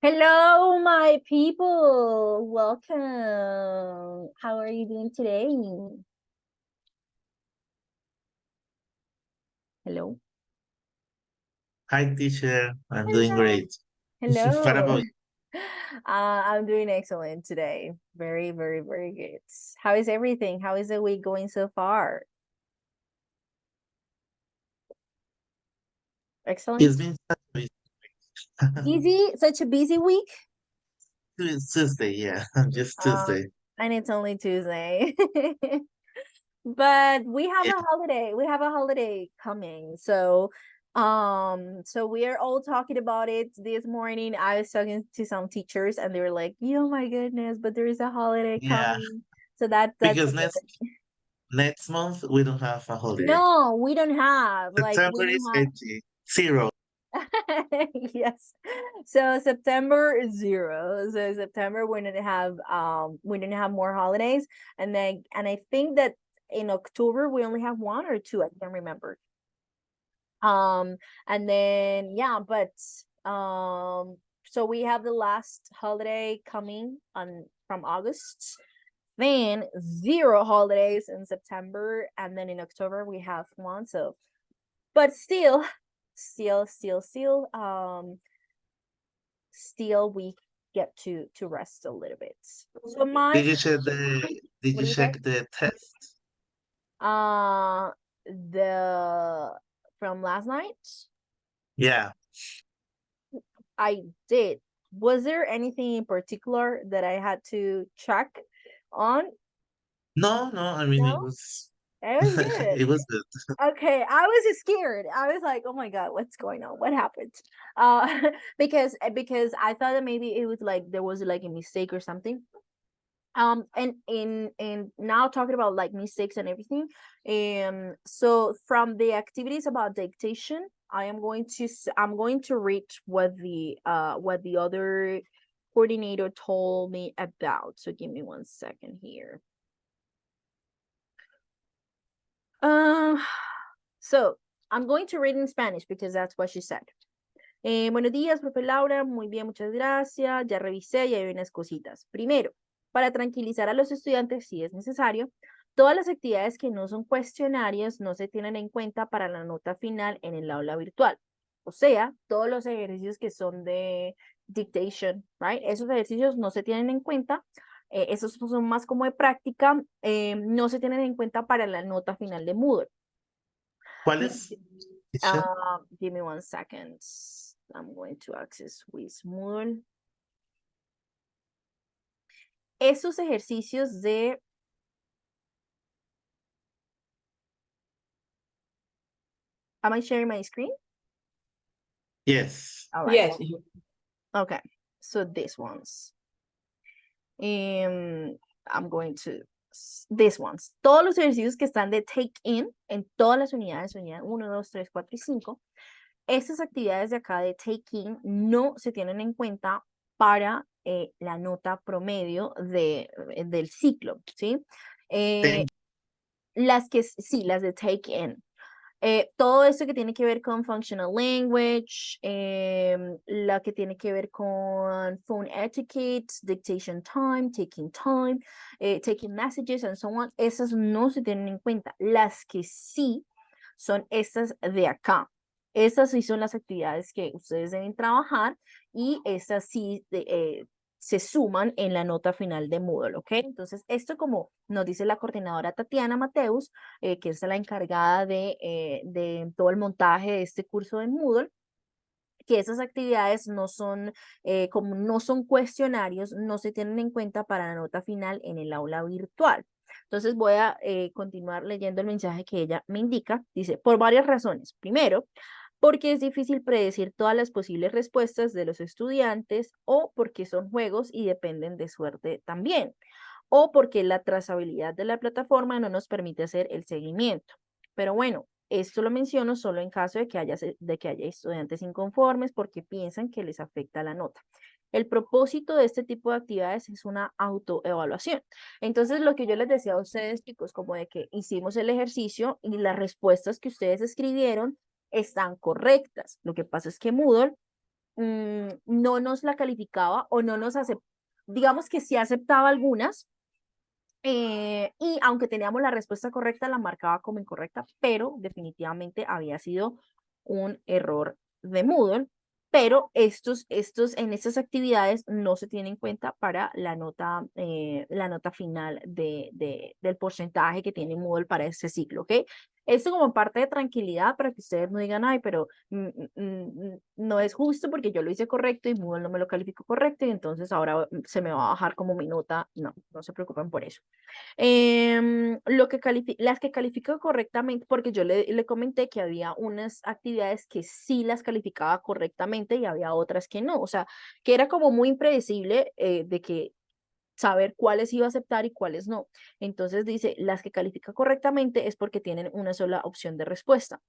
Hello, my people. Welcome. How are you doing today? Hello. Hi, teacher. I'm doing Hello. great. What Hello. about you? I'm doing excellent today. Very, very, very good. How is everything? How is the week going so far? It's Excellent. been such a busy Busy, such a busy week. It's Tuesday, yeah, just Um, Tuesday. and it's only Tuesday. But we have Yeah, a holiday. We have a holiday coming. So we are all talking about it this morning. I was talking to some teachers and they were like, "Oh my goodness, but there is a holiday yeah, coming." So that's a because good next month we don't have a thing. holiday. No, we don't have like we September don't is have 80, zero. yes. So September is zero. So September we didn't have more holidays. And I think that in October we only have one or two, I can't remember. Um and then yeah, but so we have the last holiday coming on from August. Then zero holidays in September, and then in October we have one. So but still we get to rest a little bit. So Did my you check the Did what you do you say? check the test? Uh the from last night, Yeah. I did. Was there anything in particular that I had to check on? No, no. I mean, it No, was it was good. it was good. Okay, I was scared. I was like, "Oh my god, what's going on? What happened?" Because I thought that maybe it was like there was like a mistake or something. And in now talking about like mistakes and everything, so from the activities about dictation, I'm going to read what the other coordinator told me about. So give me 1 second here. um so I'm going to read in Spanish because that's what she said. Buenos días, profe Laura. Muy bien, muchas gracias. Ya revisé y hay unas cositas. Primero, para tranquilizar a los estudiantes, si es necesario, todas las actividades que no son cuestionarios no se tienen en cuenta para la nota final en el aula virtual. O sea, todos los ejercicios que son de dictation, right? Esos ejercicios no se tienen en cuenta. Esos son más como de práctica. No se tienen en cuenta para la nota final de Moodle. ¿Cuál es, teacher? Give me 1 second. I'm going to access with Moodle. Esos ejercicios de... Am I sharing my screen? Yes. All right. Yes. Okay. So these ones. I'm going to... These ones. Todos los ejercicios que están de take in en todas las unidades, unidad 1, 2, 3, 4 y 5. Estas actividades de acá de take in no se tienen en cuenta para la nota promedio del ciclo, ¿sí? Thank Las que sí, las de take in. Todo esto que tiene que ver con functional language, la que tiene que ver con phone etiquette, dictation time, taking messages, and so on, esas no se tienen en cuenta. Las que sí son estas de acá. Esas sí son las actividades que ustedes deben trabajar y esas sí se suman en la nota final de Moodle, ¿ok? Entonces, esto como nos dice la coordinadora Tatiana Mateus, que es la encargada de todo el montaje de este curso de Moodle, que esas actividades no son, como no son cuestionarios, no se tienen en cuenta para la nota final en el aula virtual. Entonces voy a continuar leyendo el mensaje que ella me indica. Dice, por varias razones. Primero, porque es difícil predecir todas las posibles respuestas de los estudiantes o porque son juegos y dependen de suerte también, o porque la trazabilidad de la plataforma no nos permite hacer el seguimiento. Pero bueno, esto lo menciono solo en caso de que haya estudiantes inconformes porque piensan que les afecta la nota. El propósito de este tipo de actividades es una autoevaluación. Entonces, lo que yo les decía a ustedes, chicos, como de que hicimos el ejercicio y las respuestas que ustedes escribieron están correctas. Lo que pasa es que Moodle no nos la calificaba o no nos aceptaba, digamos que sí aceptaba algunas, y aunque teníamos la respuesta correcta, la marcaba como incorrecta, pero definitivamente había sido un error de Moodle. Pero en estas actividades no se tienen en cuenta para la nota final del porcentaje que tiene Moodle para este ciclo, ¿ok? Esto como parte de tranquilidad para que ustedes no digan, ay, pero no es justo porque yo lo hice correcto y Moodle no me lo calificó correcto y entonces ahora se me va a bajar como mi nota. No, no se preocupen por eso. Las que calificó correctamente, porque yo le comenté que había unas actividades que sí las calificaba correctamente y había otras que no, o sea, que era como muy impredecible de que saber cuáles iba a aceptar y cuáles no. Entonces dice, las que califica correctamente es porque tienen una sola opción de respuesta.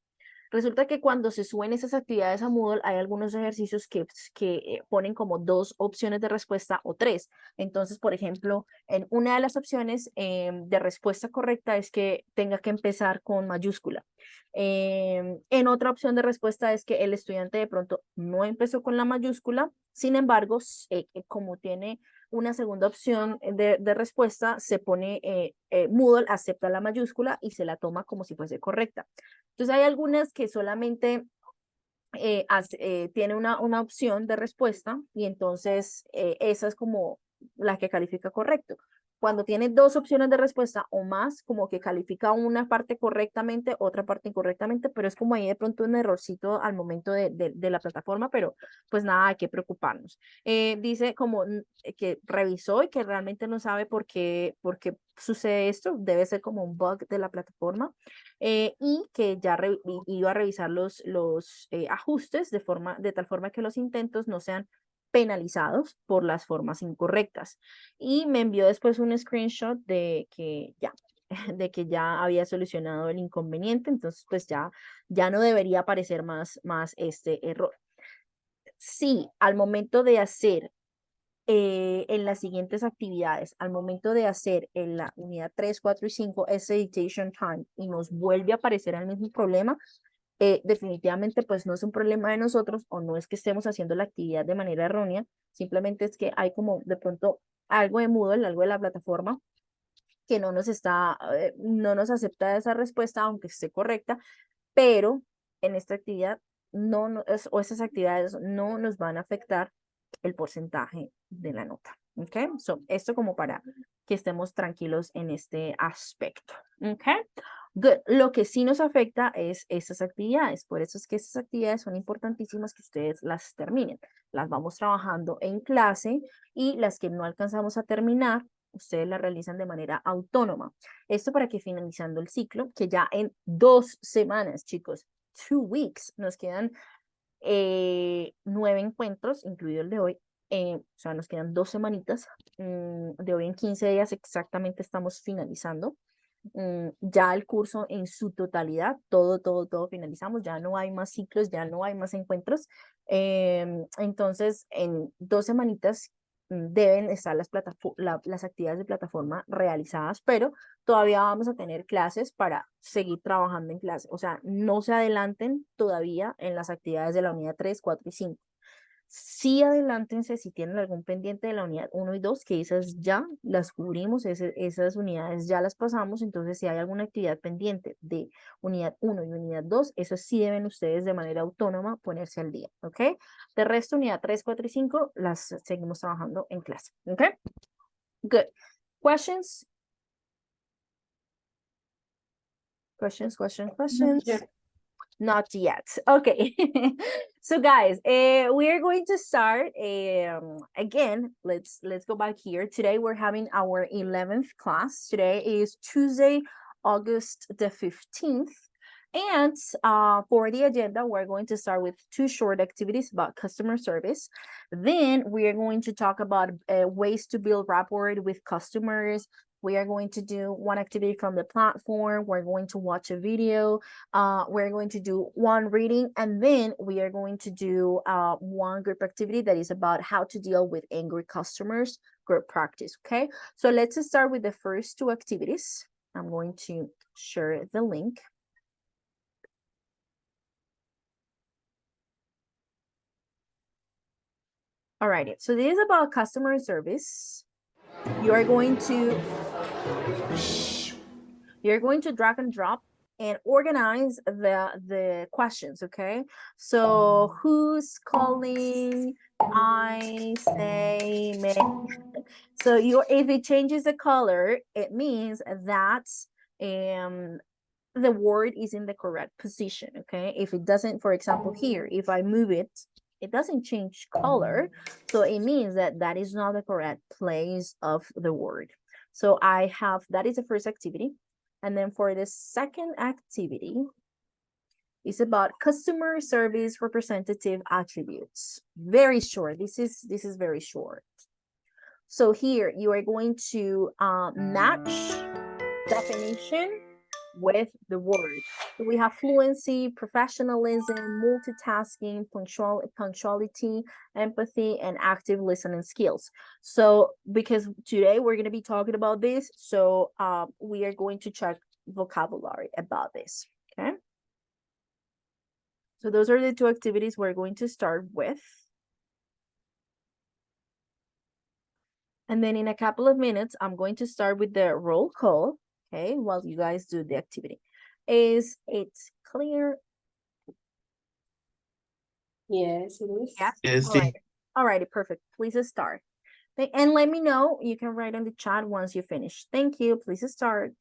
Resulta que cuando se suben esas actividades a Moodle, hay algunos ejercicios que ponen como dos opciones de respuesta o tres. Entonces, por ejemplo, en una de las opciones de respuesta correcta es que tenga que empezar con mayúscula. En otra opción de respuesta es que el estudiante de pronto no empezó con la mayúscula, sin embargo, como tiene una segunda opción de respuesta, se pone, Moodle acepta la mayúscula y se la toma como si fuese correcta. Entonces hay algunas que solamente tiene una opción de respuesta y entonces esa es como la que califica correcto. Cuando tiene dos opciones de respuesta o más, como que califica una parte correctamente, otra parte incorrectamente, pero es como ahí de pronto un errorcito al momento de la plataforma, pero pues nada, hay que preocuparnos. Dice como que revisó y que realmente no sabe por qué sucede esto, debe ser como un bug de la plataforma, y que ya iba a revisar los ajustes de tal forma que los intentos no sean penalizados por las formas incorrectas. Y me envió después un screenshot de que ya, de que ya había solucionado el inconveniente, entonces pues ya no debería aparecer más este error. Sí, al momento de hacer en las siguientes actividades, al momento de hacer en la unidad 3, 4 y 5, ese dictation time, y nos vuelve a aparecer el mismo problema, definitivamente pues no es un problema de nosotros o no es que estemos haciendo la actividad de manera errónea, simplemente es que hay como de pronto algo de Moodle, algo de la plataforma que no nos acepta esa respuesta aunque esté correcta, pero en esta actividad o esas actividades no nos van a afectar el porcentaje de la nota. ¿Ok? Esto como para que estemos tranquilos en este aspecto. ¿Ok? Good. Lo que sí nos afecta es esas actividades. Por eso es que esas actividades son importantísimas que ustedes las terminen. Las vamos trabajando en clase y las que no alcanzamos a terminar, ustedes las realizan de manera autónoma. Esto para que finalizando el ciclo, que ya en 2 semanas, chicos, 2 weeks, nos quedan 9 encuentros, incluido el de hoy. O sea, nos quedan 2 semanitas. De hoy en 15 días exactamente estamos finalizando. Ya el curso en su totalidad, todo finalizamos. Ya no hay más ciclos, ya no hay más encuentros. Entonces, en 2 semanitas deben estar las actividades de plataforma realizadas, pero todavía vamos a tener clases para seguir trabajando en clase. O sea, no se adelanten todavía en las actividades de la unidad 3, 4 y 5. Sí adelántense si tienen algún pendiente de la unidad 1 y 2, que esas ya las cubrimos, esas unidades ya las pasamos, entonces si hay alguna actividad pendiente de unidad 1 y unidad 2, eso sí deben ustedes de manera autónoma ponerse al día, ¿ok? De resto, unidad 3, 4 y 5 las seguimos trabajando en clase, ¿ok? Good. Questions? Questions? Not yet. Okay. So guys, we are going to start again. Let's go back here. Today we're having our 11th class. Today is Tuesday, August the 15th. And for the agenda, we're going to start with 2 short activities about customer service. Then we are going to talk about ways to build rapport with customers. We are going to do 1 activity from the platform. We're going to watch a video. We're going to do 1 reading, and then we are going to do 1 group activity that is about how to deal with angry customers, group practice, okay? So let's start with the first 2 activities. I'm going to share the link. Alrighty, so this is about customer service. You're going to drag and drop and organize the questions, okay? So who's calling? I say me. So if it changes the color, it means that the word is in the correct position, okay? If it doesn't, for example, here, if I move it, it doesn't change color, so it means that that is not the correct place of the word. So that is the first activity. And then for the second activity, it's about customer service representative attributes. Very short. This is very short. So here you are going to match definition with the word. So we have fluency, professionalism, multitasking, punctuality, empathy, and active listening skills. So because today we're going to be talking about this, so we are going to check vocabulary about this, okay? So those are the two activities we're going to start with. And then in a couple of minutes, I'm going to start with the roll call, okay, while you guys do the activity. Is it clear? Yes, it is. Yes. Yes, All right. All righty, perfect. Please start. And let me know. You can write on the chat once you finish. Thank you. Please start.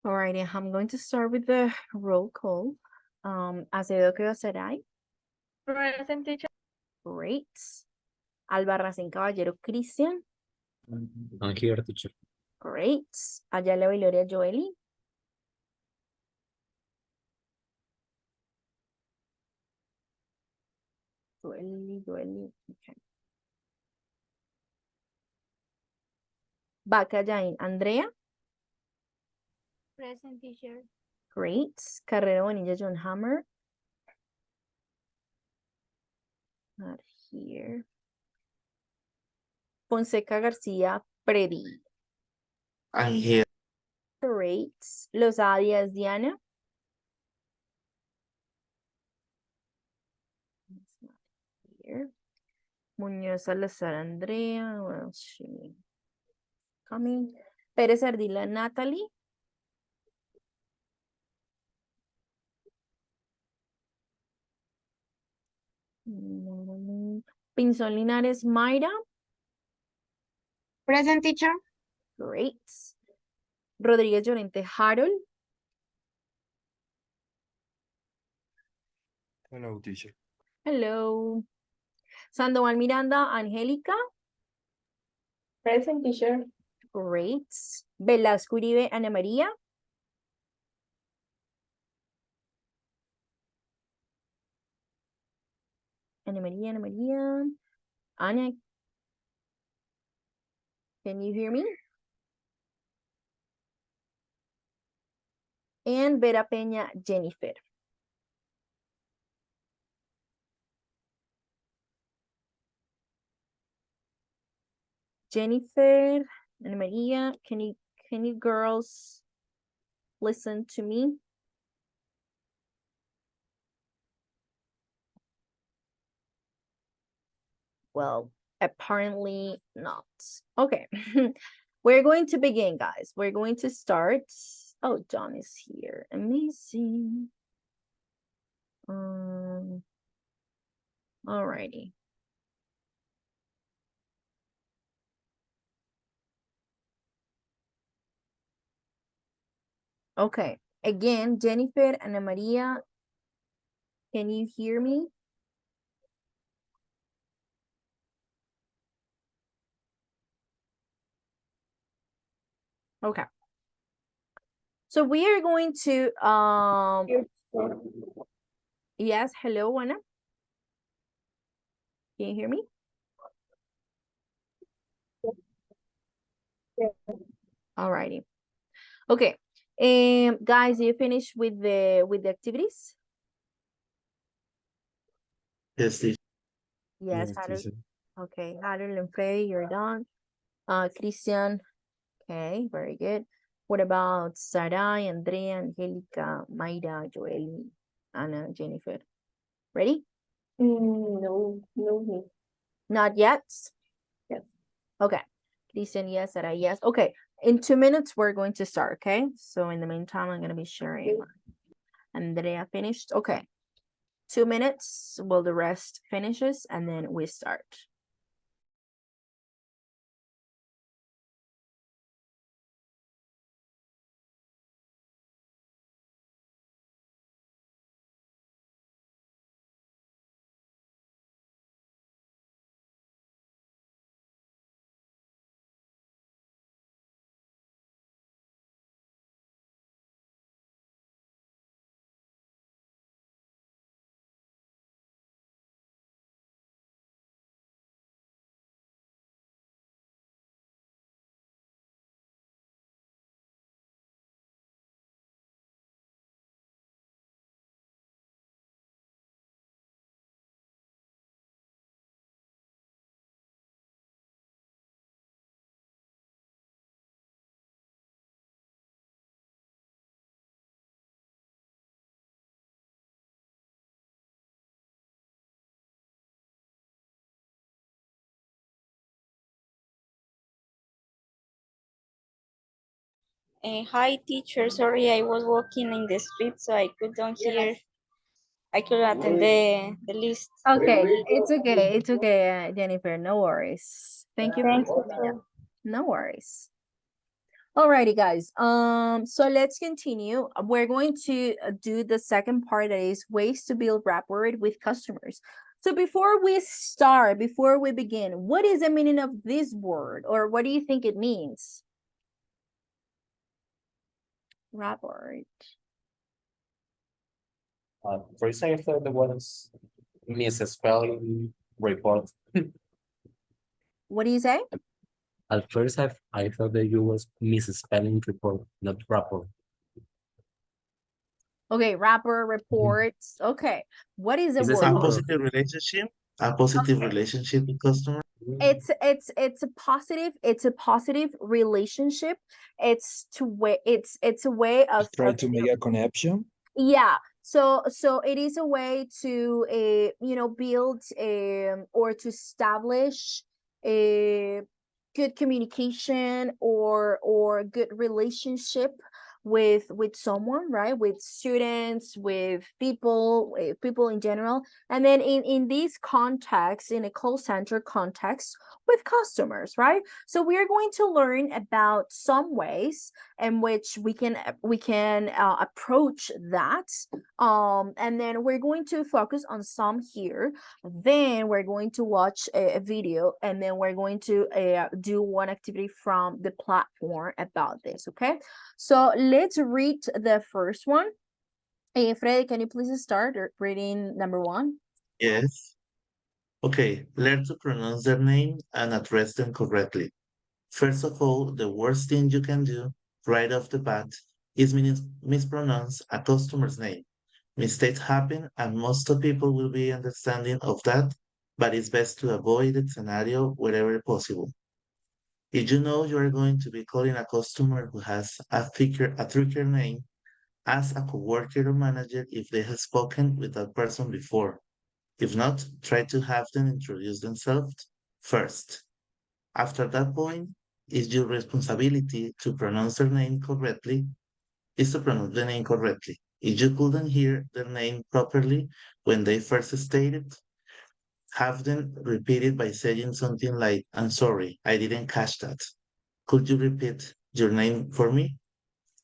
All righty, I'm going to start with the roll call. Acevedo Quedaceray. Present, teacher. Great. Albarracín Caballero Cristian. I'm here, teacher. Great. Allá la Gloria Joely. Joely. Okay. Vaca Jain, Andrea. Present, teacher. Great. Carrera Bonilla, John Hammer. Not here. Fonseca García, Freddy. I'm here. Great. Lozada Díaz, Diana. It's not here. Muñoz Salazar, Andrea. Where else she coming? Pérez Ardila, Natalie. Pinzón Linares, Mayra. Present, teacher. Great. Rodríguez Llorente, Harold. Hello, teacher. Hello. Sandoval Miranda, Angélica. Present, teacher. Great. Velasco Uribe, Ana María. Ana María. Ana, can you hear me? And Vera Peña, Jennifer. Jennifer, Ana María, can you girls listen to me? Well, apparently not. Okay. We're going to begin, guys. We're going to start. Oh, John is here. Amazing. Alrighty. Okay. Again, Jennifer, Ana Maria, can you hear me? Okay. So we are going to yes, hello, Ana. Can you hear me? Alrighty. Okay. Guys, you finished with the activities? Yes, teacher. Yes, Yes, Harold. teacher. Okay, Harold and Freddy, you're done. Christian, okay, very good. What about Sarai, Andrea, Angelica, Mayra, Joely, Anna, Jennifer? Ready? No, no. Not yet? Yes. Okay. Christian, yes. Sarai, yes. Okay. In 2 minutes, we're going to start, okay? So in the meantime, I'm going to be sharing. Andrea finished. Okay. 2 minutes while the rest finishes, and then we start. Hi, teacher. Sorry, I was walking in the street, so I couldn't hear. I could attend the list. Okay, it's okay. It's okay, Jennifer. No worries. Thank you. Thank For you. no worries. Alrighty, guys. So let's continue. We're going to do the second part, that is ways to build rapport with customers. So before we start, before we begin, what is the meaning of this word, or what do you think it means? Rapport. First, I thought the was misspelling report. What do you say? At first, I thought that you was misspelling report, not rapport. Okay, rapport, reports. Okay, what is the Is the A same word? word. positive relationship. A positive Okay. relationship with customer. It's a positive relationship. It's a way of, Try to make a connection. yeah. So it is a way to build or to establish a good communication or good relationship with someone, right? With students, with people in general. And then in this context, in a call center context, with customers, right? So we are going to learn about some ways in which we can approach that, and then we're going to focus on some here. Then we're going to watch a video, and then we're going to do one activity from the platform about this. Okay, so let's read the first one. Freddy, can you please start reading number 1? Yes. Okay, learn to pronounce their name and address them correctly. First of all, the worst thing you can do right off the bat is mispronounce a customer's name. Mistakes happen, and most of people will be understanding of that, but it's best to avoid the scenario wherever possible. If you know you are going to be calling a customer who has a trickier name, ask a coworker or manager if they have spoken with that person before. If not, try to have them introduce themselves first. After that point, it's your responsibility to pronounce their name correctly, is to pronounce the name correctly. If you couldn't hear their name properly when they first stated, have them repeat it by saying something like, I'm sorry, I didn't catch that. Could you repeat your name for me?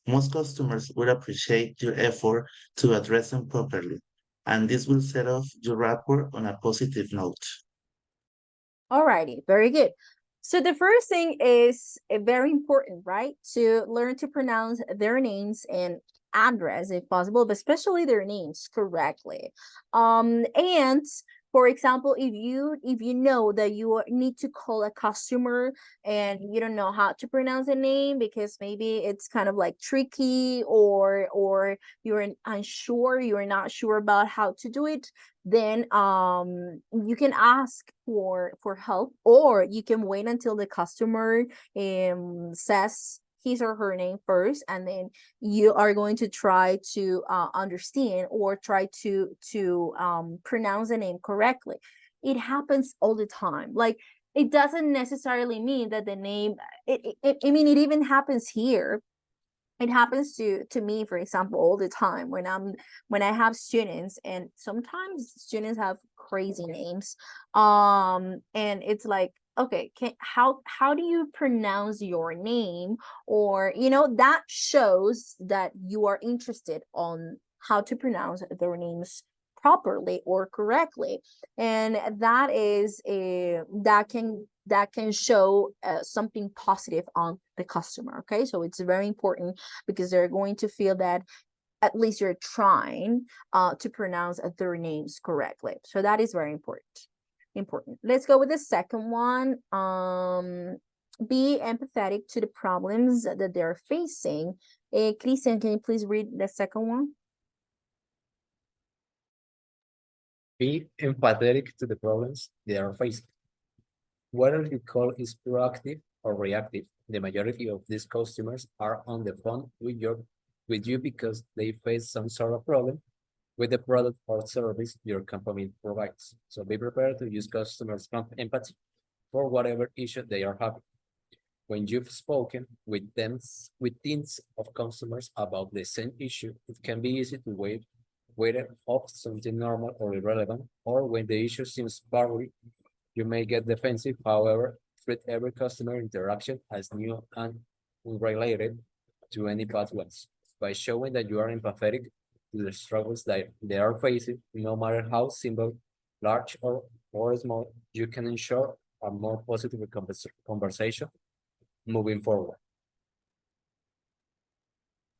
Most customers would appreciate your effort to address them properly, and this will set off your rapport on a positive note. Alrighty, very good. So the first thing is very important, right? To learn to pronounce their names and address if possible, but especially their names correctly. And for example, if you know that you need to call a customer and you don't know how to pronounce a name because maybe it's kind of like tricky, or you're unsure, you're not sure about how to do it, then you can ask for help, or you can wait until the customer says his or her name first, and then you are going to try to understand or try to pronounce the name correctly. It happens all the time. Like, it doesn't necessarily mean that the name, I mean, it even happens here. It happens to me, for example, all the time when I have students, and sometimes students have crazy names, and it's like, okay, how do you pronounce your name? Or that shows that you are interested on how to pronounce their names properly or correctly, and that is a that can show something positive on the customer. Okay, so it's very important, because they're going to feel that at least you're trying to pronounce their names correctly. So that is very important. Let's go with the second one. Be empathetic to the problems that they're facing. Christian, can you please read the second one? Be empathetic to the problems they are facing. Whether the call is proactive or reactive, the majority of these customers are on the phone with you because they face some sort of problem with the product or service your company provides. So be prepared to use customers' empathy for whatever issue they are having. When you've spoken with teams of customers about the same issue, it can be easy to whether off something normal or irrelevant, or when the issue seems barely, you may get defensive. However, treat every customer interaction as new and unrelated to any past ones. By showing that you are empathetic to the struggles that they are facing, no matter how simple large or small, you can ensure a more positive conversation moving forward.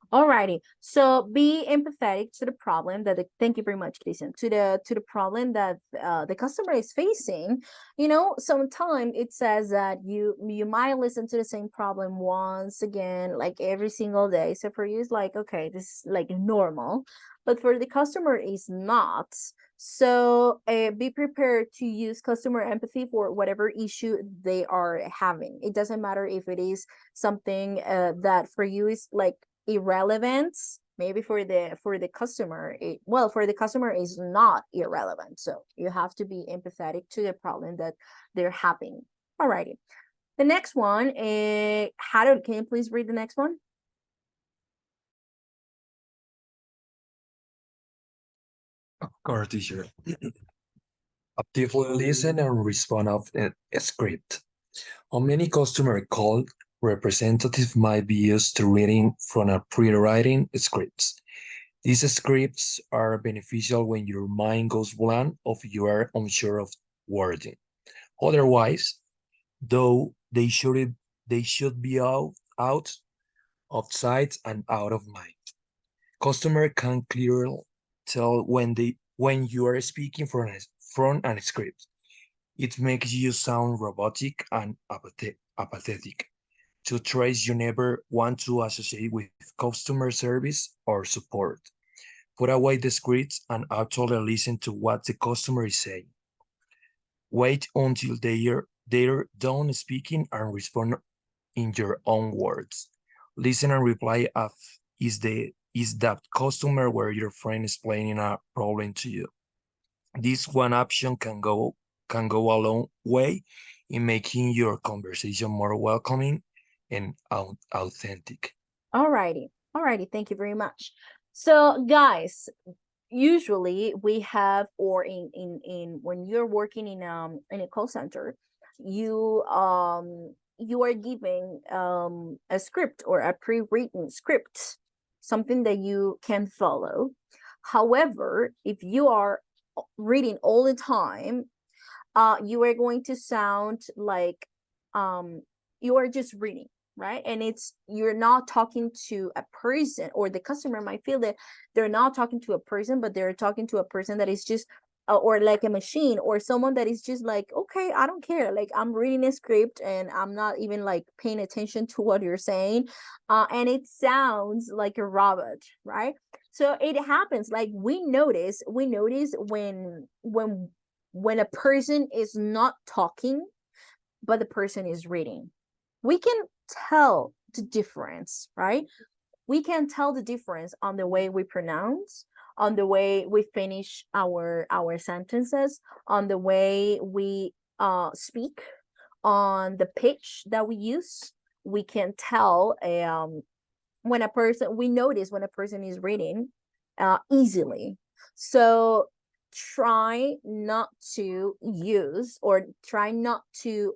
Alrighty, so be empathetic to the problem that thank you very much, Christian, to the problem that the customer is facing. You know, sometimes it says that you might listen to the same problem once again, like every single day. So for you, it's like, okay, this is like normal, but for the customer, is not. So be prepared to use customer empathy for whatever issue they are having. It doesn't matter if it is something that for you is like irrelevant. Maybe for the customer, for the customer is not irrelevant. So you have to be empathetic to the problem that they're having. Alrighty, the next one, Harold, can you please read the next one? Of course, teacher. Actively listen and respond of a script. On many customer call, representative might be used to reading from a pre-writing scripts. These scripts are beneficial when your mind goes blank or you are unsure of wording. Otherwise, though, they should be out of sight and out of mind. Customer can clearly tell when you are speaking from a script. It makes you sound robotic and apathetic. To trace, you never want to associate with customer service or support. Put away the scripts and actually listen to what the customer is saying. Wait until they're done speaking and respond in your own words. Listen and reply is that customer where your friend is explaining a problem to you. This one option can go a long way in making your conversation more welcoming and authentic. Alrighty, thank you very much. So guys, usually we have, or in when you're working in a call center, you are giving a script or a pre-written script, something that you can follow. However, if you are reading all the time, you are going to sound like you are just reading, right? And you're not talking to a person, or the customer might feel that they're not talking to a person, but they're talking to a person that is just or like a machine, or someone that is just like, okay, I don't care, like I'm reading a script and I'm not even like paying attention to what you're saying, and it sounds like a robot, right? So it happens, like we notice when a person is not talking but the person is reading, we can tell the difference, right? We can tell the difference on the way we pronounce, on the way we finish our sentences, on the way we speak, on the pitch that we use. We can tell we notice when a person is reading easily. So try not to use, or try not to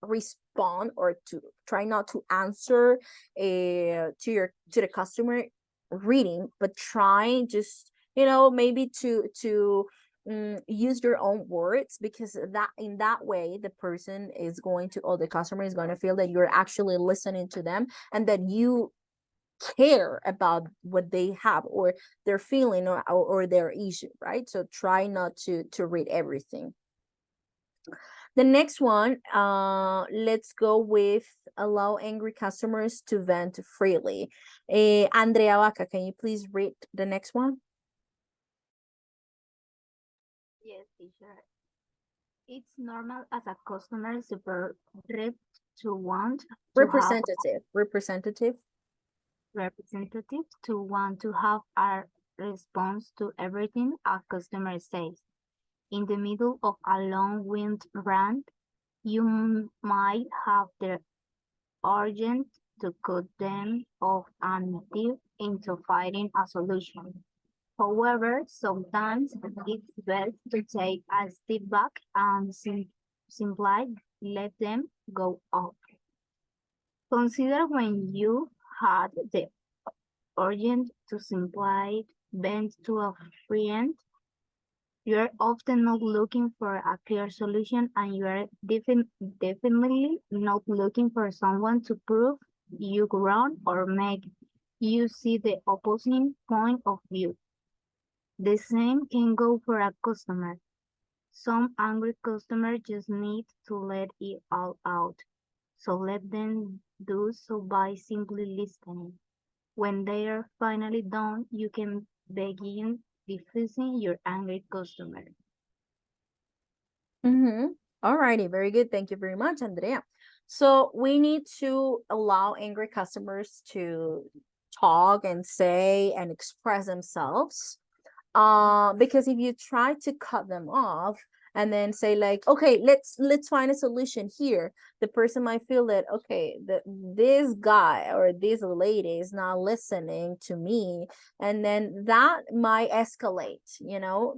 respond, or to try not to answer to the customer reading, but try just maybe to use your own words, because that in that way the person is going to, or the customer is going to feel that you're actually listening to them and that you care about what they have or their feeling or their issue, right? So try not to read everything. The next one, let's go with allow angry customers to vent freely. Andrea Vaca, can you please read the next one? Yes, teacher. It's normal as a customer super rep to want to representative to want to have a response to everything a customer says. In the middle of a long-winded rant, you might have the urgent to cut them off and dip into finding a solution. However, sometimes it's best to take a step back and simply let them go off. Consider when you had the urgent to simply vent to a friend You are often not looking for a clear solution, and you are definitely not looking for someone to prove you wrong or make you see the opposing point of view. The same can go for a customer. Some angry customers just need to let it all out. So let them do so by simply listening. When they are finally done, you can begin diffusing your angry customer. Alrighty, very good. Thank you very much, Andrea. So we need to allow angry customers to talk and say and express themselves. Because if you try to cut them off and then say like, okay, let's find a solution here, the person might feel that, okay, this guy or this lady is not listening to me, and then that might escalate.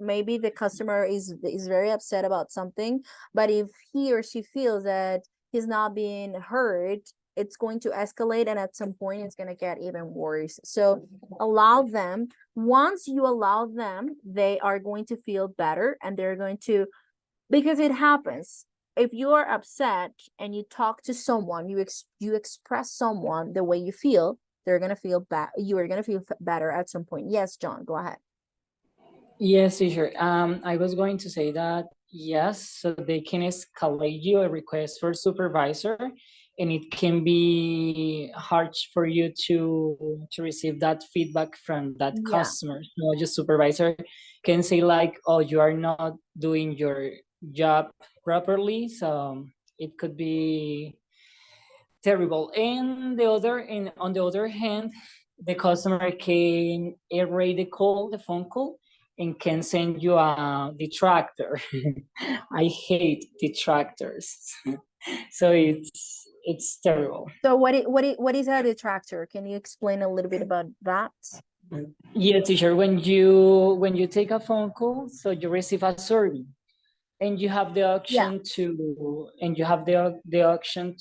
Maybe the customer is very upset about something, but if he or she feels that he's not being heard, it's going to escalate, and at some point it's going to get even worse. So allow them. Once you allow them, they are going to feel better, and they're going to, because it happens. If you are upset and you talk to someone, you express someone the way you feel, they're going to feel bad. You are going to feel better at some point. Yes, John, go ahead. Yes, teacher. I was going to say that yes, so they can escalate you a request for supervisor, and it can be hard for you to receive that feedback from that customer. So your supervisor can say like, "Oh, you are not doing your job properly," so it could be terrible. And on the other hand, the customer can erase the phone call, and can send you a detractor. I hate detractors. So it's terrible. So what is a detractor? Can you explain a little bit about that? Yeah, teacher, when you take a phone call, so you receive a survey, and you have the option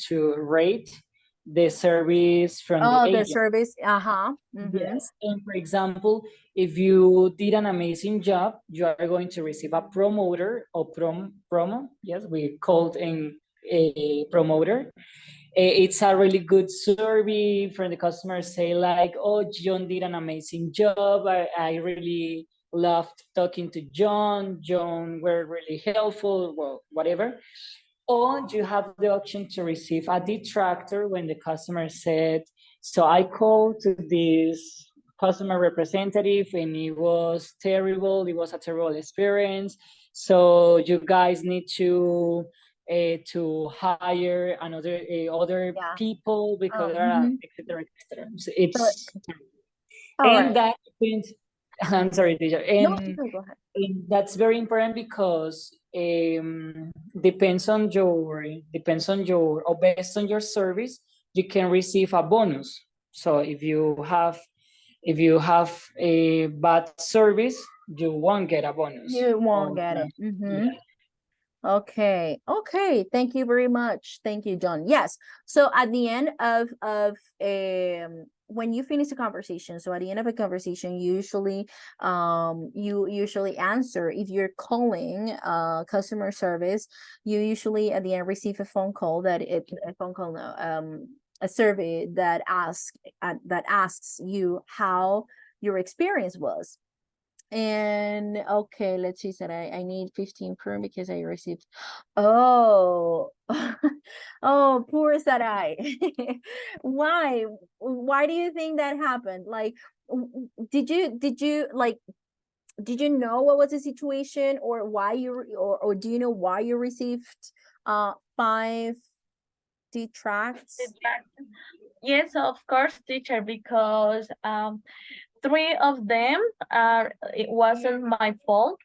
to rate the service from the agent. Service. Yes. And for example, if you did an amazing job, you are going to receive a promoter or promo. Yes, we called in a promoter. It's a really good survey from the customers, say like, "Oh, John did an amazing job. I really loved talking to John. John were really helpful," well, whatever. Or you have the option to receive a detractor when the customer said, "So I called to this customer representative and it was terrible. It was a terrible experience. So you guys need to hire other people because et cetera, et cetera." So it's and that depends. I'm sorry, teacher. And go ahead. and that's very important because depends on your or based on your service, you can receive a bonus. So if you have a bad service, you won't get a bonus. You won't get it. Yeah. Okay. Thank you very much. Thank you, John. Yes. So at the end of when you finish a conversation, so at the end of a conversation, you usually answer. If you're calling customer service, you usually at the end receive a phone call a survey that asks you how your experience was. And okay, let's see, said I need 15 per because I received, oh poor Sarai. Why do you think that happened? Like, did you know what was the situation, or why or do you know why you received 5 detracts? Yes, of course, teacher, because 3 of them it wasn't my fault.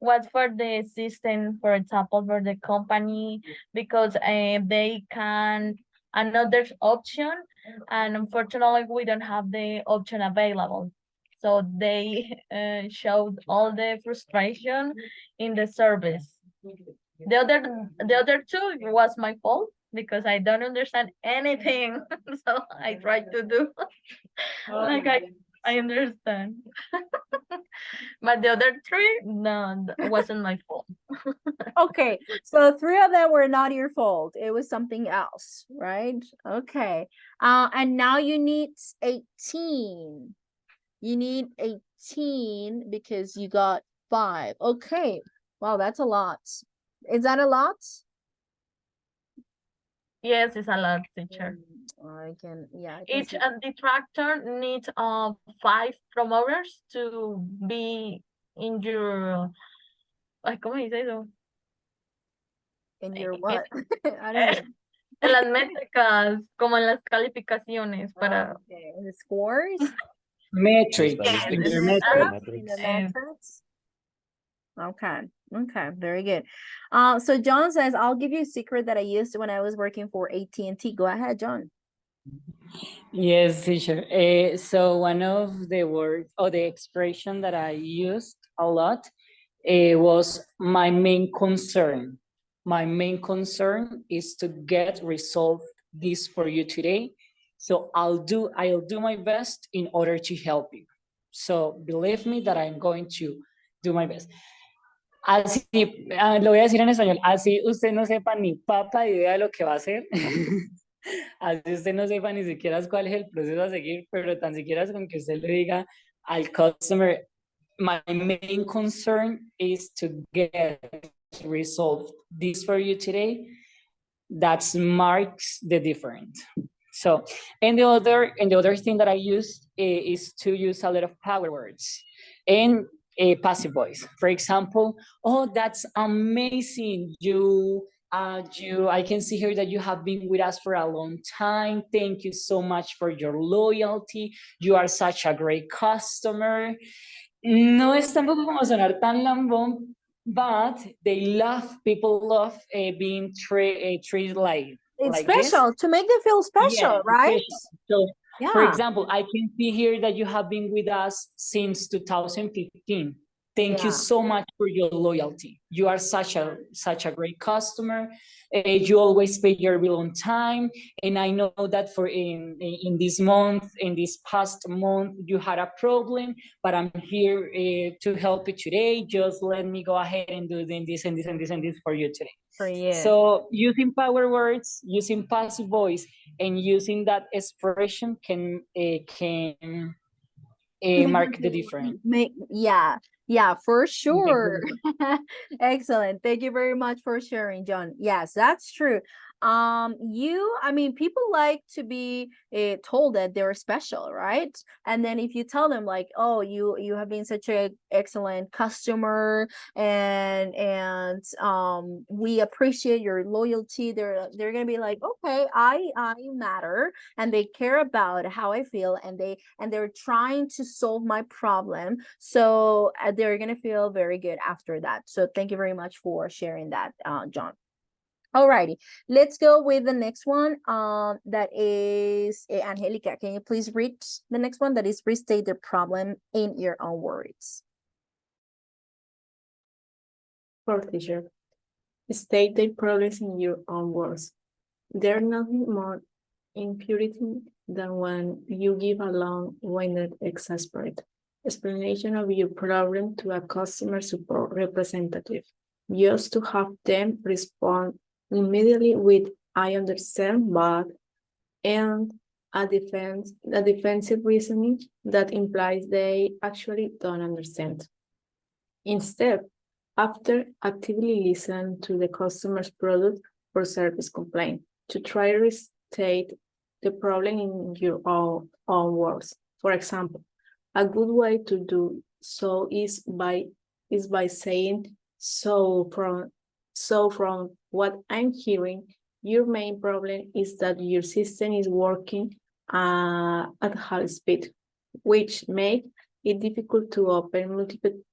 Was for the system, for example, for the company, because they can another option, and unfortunately we don't have the option available. So they showed all the frustration in the service. The other 2 was my fault because I don't understand anything. So I tried to do like I understand. But the other three, no, wasn't my fault. Okay, so 3 of them were not your fault. It was something else, right? Okay. And now you need 18. You need 18 because you got 5. Okay. Wow, that's a lot. Is that a lot? Yes, it's a lot, teacher. I can, yeah, I can Each see. detractor needs 5 promoters to be in your, ay, ¿cómo dice eso? In your what? I don't know. En las métricas, como en las calificaciones para. Okay, the scores? Metrics, Yes, in in your the, metrics. In the and metrics? Okay, okay, very good. So John says, I'll give you a secret that I used when I was working for AT&T. Go ahead, John. Yes, teacher. So one of the words or the expression that I used a lot was my main concern. My main concern is to get resolved this for you today. So I'll do my best in order to help you. So believe me that I'm going to do my best. Así, lo voy a decir en español, así usted no sepa ni papa idea de lo que va a hacer. Así usted no sepa ni siquiera cuál es el proceso a seguir, pero tan siquiera es con que usted le diga al customer, my main concern is to get resolved this for you today. That marks the difference. So, and the other thing that I use is to use a lot of power words and a passive voice. For example, oh, that's amazing. I can see here that you have been with us for a long time. Thank you so much for your loyalty. You are such a great customer. No es tampoco como sonar tan lambón, but people love being treated It's like this. special, to make them feel special, Yeah, right? special. So, for Yeah. example, I can see here that you have been with us since 2015. Thank you Yeah. so much for your loyalty. You are such a great customer. You always pay your bill on time, and I know that for in this past month, you had a problem, but I'm here to help you today. Just let me go ahead and do this and this and this and this for you today. For you. So using power words, using passive voice, and using that expression can mark the difference. Yeah, for sure. Excellent. Thank you very much for sharing, John. Yes, that's true. I mean, people like to be told that they're special, right? And then if you tell them like, oh, you have been such a excellent customer, and we appreciate your loyalty, they're gonna be like, okay, I matter, and they care about how I feel, and they're trying to solve my problem, so they're gonna feel very good after that. So thank you very much for sharing that, John. Alrighty, let's go with the next one. That is Angelica. Can you please read the next one? That is restate the problem in your own words. For teacher, state the problems in your own words. There's nothing more infuriating than when you give a long-winded, exasperate explanation of your problem to a customer support representative, just to have them respond immediately with "I understand, but," and a defensive reasoning that implies they actually don't understand. Instead, after actively listen to the customer's product or service complaint to try to restate the problem in your own words. For example, a good way to do so is by saying, so from what I'm hearing, your main problem is that your system is working at high speed, which makes it difficult to open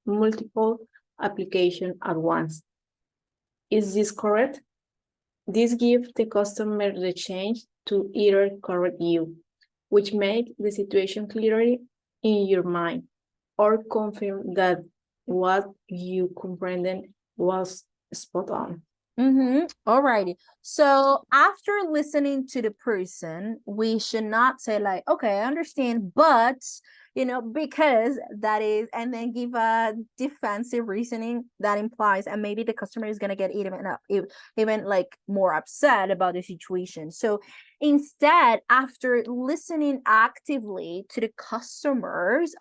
multiple applications at once. Is this correct? This gives the customer the chance to either correct you, which makes the situation clearly in your mind, or confirm that what you comprehended was spot on. Alrighty. So after listening to the person, we should not say like, okay, I understand, but because that is, and then give a defensive reasoning that implies, and maybe the customer is gonna get even like more upset about the situation. So instead, after listening actively to the customer's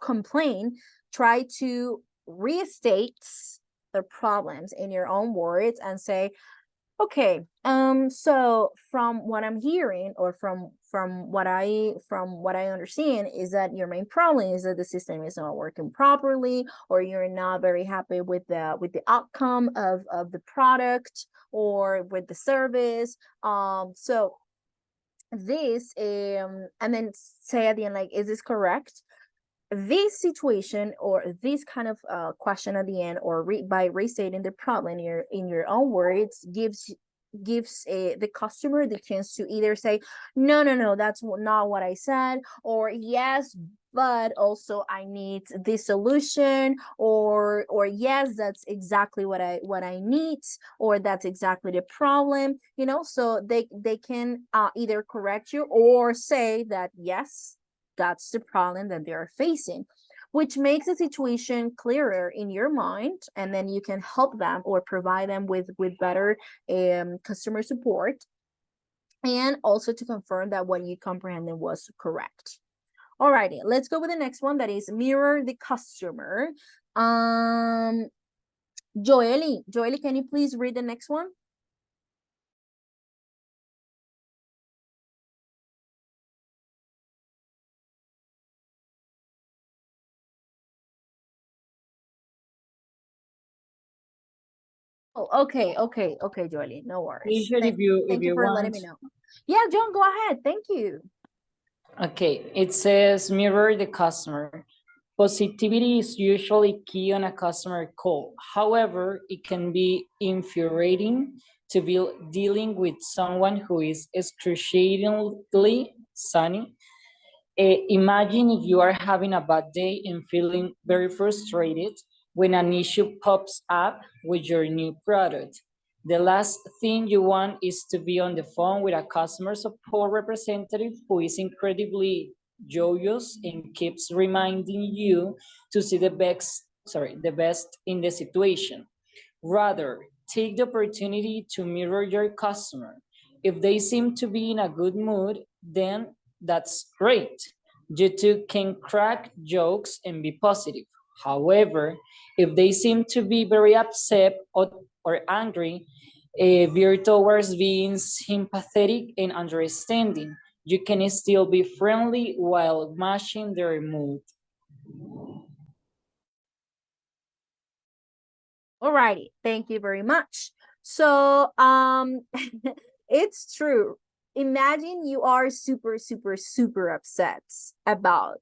complaint, try to restate the problems in your own words and say, okay, so from what I'm hearing, or from what I understand, is that your main problem is that the system is not working properly, or you're not very happy with the outcome of the product or with the service. So this and then say at the end, like, is this correct? This situation, or this kind of question at the end, or by restating the problem in your own words, gives the customer the chance to either say, no, that's not what I said, or yes, but also I need this solution, or yes, that's exactly what I need, or that's exactly the problem, so they can either correct you or say that yes, that's the problem that they are facing, which makes the situation clearer in your mind, and then you can help them or provide them with better customer support, and also to confirm that what you comprehended was correct. Alrighty, let's go with the next one, that is mirror the customer. Joely, can you please read the next one? Oh, okay, Joely, no worries. Teacher, if Thank you you for letting want. me know. Yeah, John, go ahead. Thank you. Okay, it says mirror the customer. Positivity is usually key on a customer call. However, it can be infuriating to be dealing with someone who is excruciatingly sunny. Imagine if you are having a bad day and feeling very frustrated when an issue pops up with your new product. The last thing you want is to be on the phone with a customer support representative who is incredibly joyous and keeps reminding you to see the best in the situation. Rather, take the opportunity to mirror your customer. If they seem to be in a good mood, then that's great. You two can crack jokes and be positive. However, if they seem to be very upset or angry, veer towards being sympathetic and understanding. You can still be friendly while matching their mood. Alrighty, thank you very much. So it's true. Imagine you are super, super, super upset about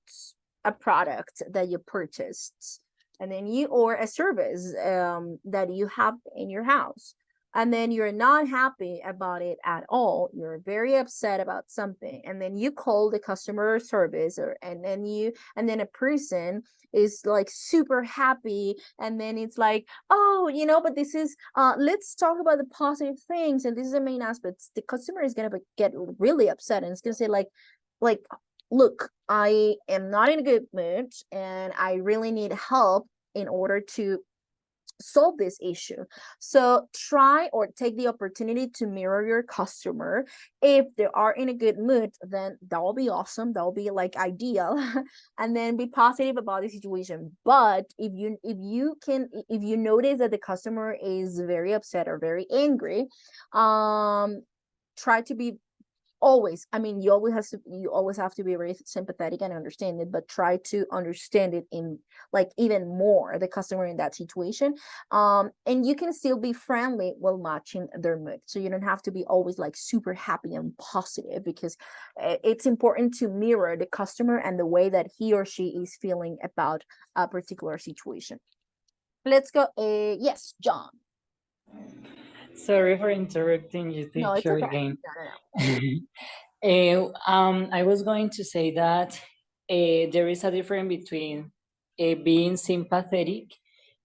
a product that you purchased, and then or a service that you have in your house, and then you're not happy about it at all. You're very upset about something, and then you call the customer service, and then a person is like super happy, and then it's like, oh, but this is let's talk about the positive things, and this is the main aspects. The customer is gonna get really upset, and it's gonna say like look, I am not in a good mood, and I really need help in order to solve this issue. So try or take the opportunity to mirror your customer. If they are in a good mood, then that will be awesome, that will be like ideal. And then be positive about the situation. But if you notice that the customer is very upset or very angry, try to be always, you always have to be very sympathetic and understanding, but try to understand it in like even more the customer in that situation. And you can still be friendly while matching their mood, so you don't have to be always like super happy and positive, because it's important to mirror the customer and the way that he or she is feeling about a particular situation. Let's go. Yes, John. Sorry for interrupting you, No, it's teacher, okay. again. No. I was going to say that there is a difference between being sympathetic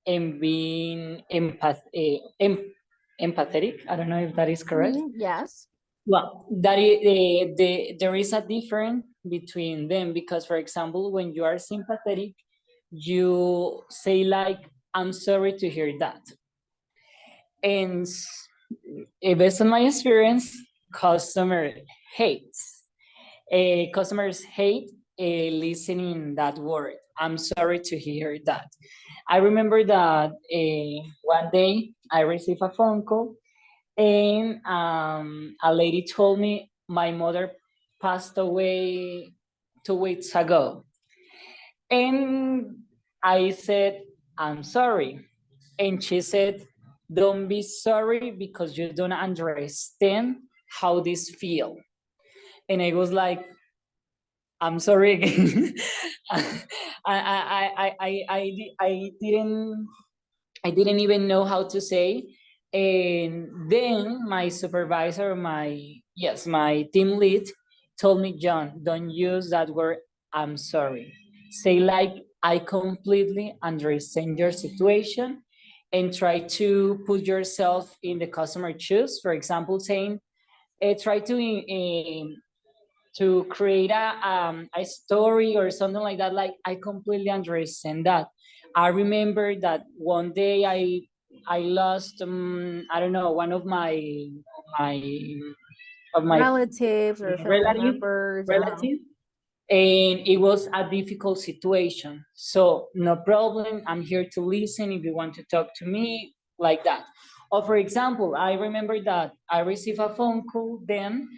and being empathetic. I don't know if that is correct. Yes. Well, there is a difference between them because, for example, when you are sympathetic, you say like, "I'm sorry to hear that," and based on my experience, customer hates. Customers hate listening that word. I'm sorry to hear that. I remember that one day I received a phone call and a lady told me my mother passed away 2 weeks ago. And I said, I'm sorry. And she said, don't be sorry because you don't understand how this feel. And I was like, I'm sorry again. I didn't even know how to say. And then my supervisor, my team lead told me, John, don't use that word, I'm sorry. Say like, I completely understand your situation and try to put yourself in the customer shoes. For example, saying, try to create a story or something like that. Like, I completely understand that. I remember that one day I lost I don't know, one of my my Relatives or family members. relative, and it was a difficult situation. So no problem, I'm here to listen if you want to talk to me, like that. Or for example, I remember that I received a phone call then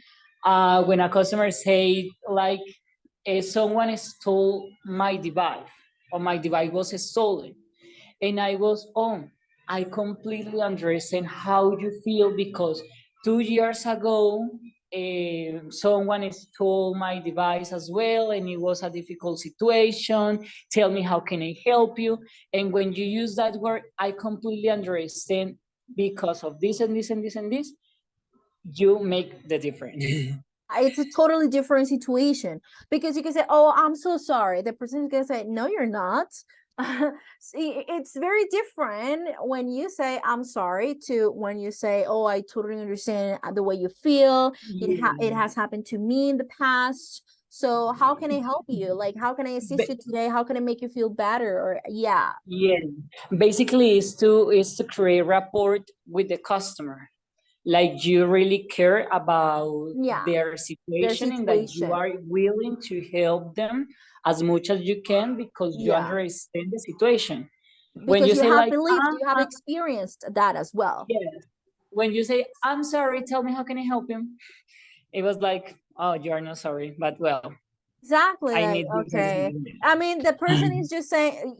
when a customer said like, someone stole my device or my device was stolen. And I was on. I completely understand how you feel because 2 years ago, someone stole my device as well, and it was a difficult situation. Tell me, how can I help you? And when you use that word, I completely understand because of this and this and this and this, you make the difference. It's a totally different situation because you can say, oh, I'm so sorry. The person is going to say, no, you're not. See, it's very different when you say I'm sorry to when you say, oh, I totally understand the way you feel. It has happened to me in the past. So how can I help you? Like, how can I assist you today? How can I make you feel better? Or yeah. Basically is to create rapport with the customer, like you really care about their situation and that you are willing to help them as much as you can because you understand the situation. When Because you say have like, believed, you have experienced that as well. Yes. When you say, I'm sorry, tell me how can I help you? It was like, oh, you're not sorry, but well. Exactly. I like, need okay. I mean, the person is just saying,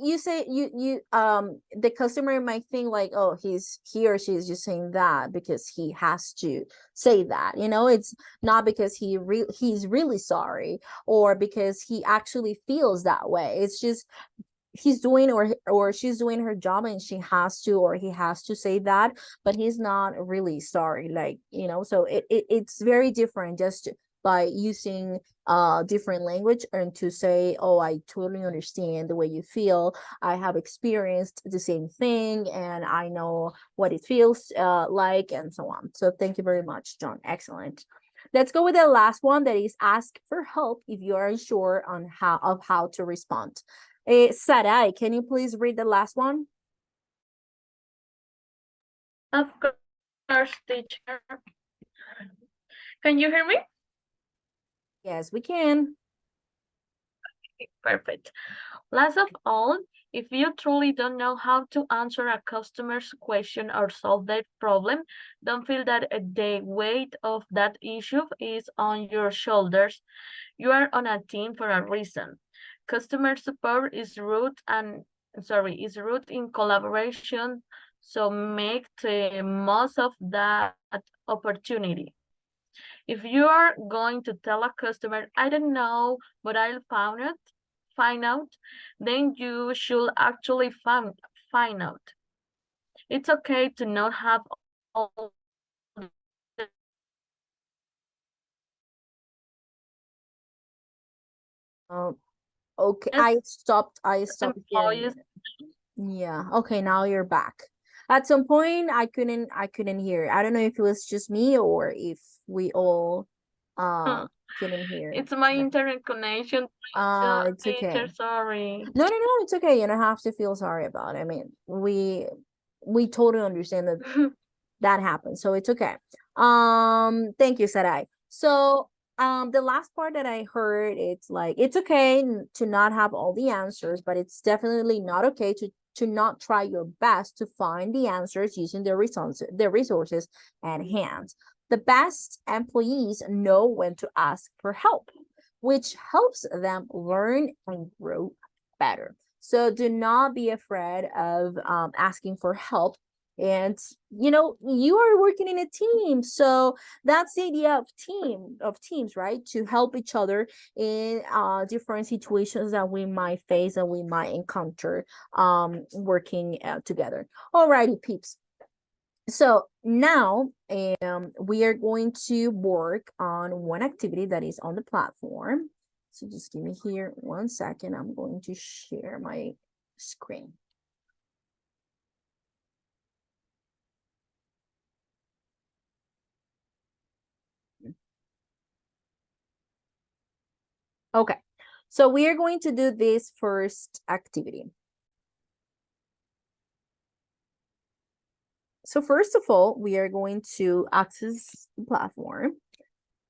the customer might think like, oh, he or she is just saying that because he has to say that, it's not because he's really sorry or because he actually feels that way. It's just he's doing or she's doing her job and she has to or he has to say that, but he's not really sorry, like, so it's very different just by using different language and to say, oh, I totally understand the way you feel. I have experienced the same thing and I know what it feels like, and so on. So thank you very much, John. Excellent. Let's go with the last one, that is ask for help if you are unsure on how to respond. Sarai, can you please read the last one? Of course, teacher. Can you hear me? Yes, we can. Perfect. Last of all, if you truly don't know how to answer a customer's question or solve their problem, don't feel that the weight of that issue is on your shoulders. You are on a team for a reason. Customer support is rooted in collaboration, so make the most of that opportunity. If you are going to tell a customer, I don't know, but I'll find out, then you should actually find out. It's okay to not have all Okay, I stopped employees. Yeah. Okay, now you're back. At some point I couldn't hear. I don't know if it was just me or if we all couldn't hear. It's my internet connection. It's Teacher, okay. sorry. No, it's okay. You don't have to feel sorry about it. I mean, we totally understand that that happens, so it's okay. Thank you, Sarai. So the last part that I heard, it's like it's okay to not have all the answers, but it's definitely not okay to not try your best to find the answers using the resources at hand. The best employees know when to ask for help, which helps them learn and grow better. So do not be afraid of asking for help. And you are working in a team, so that's the idea of teams, right? To help each other in different situations that we might face and we might encounter working together. Alrighty, peeps. So now we are going to work on one activity that is on the platform. So just give me here 1 second. I'm going to share my screen. Okay, so we are going to do this first activity. So first of all, we are going to access the platform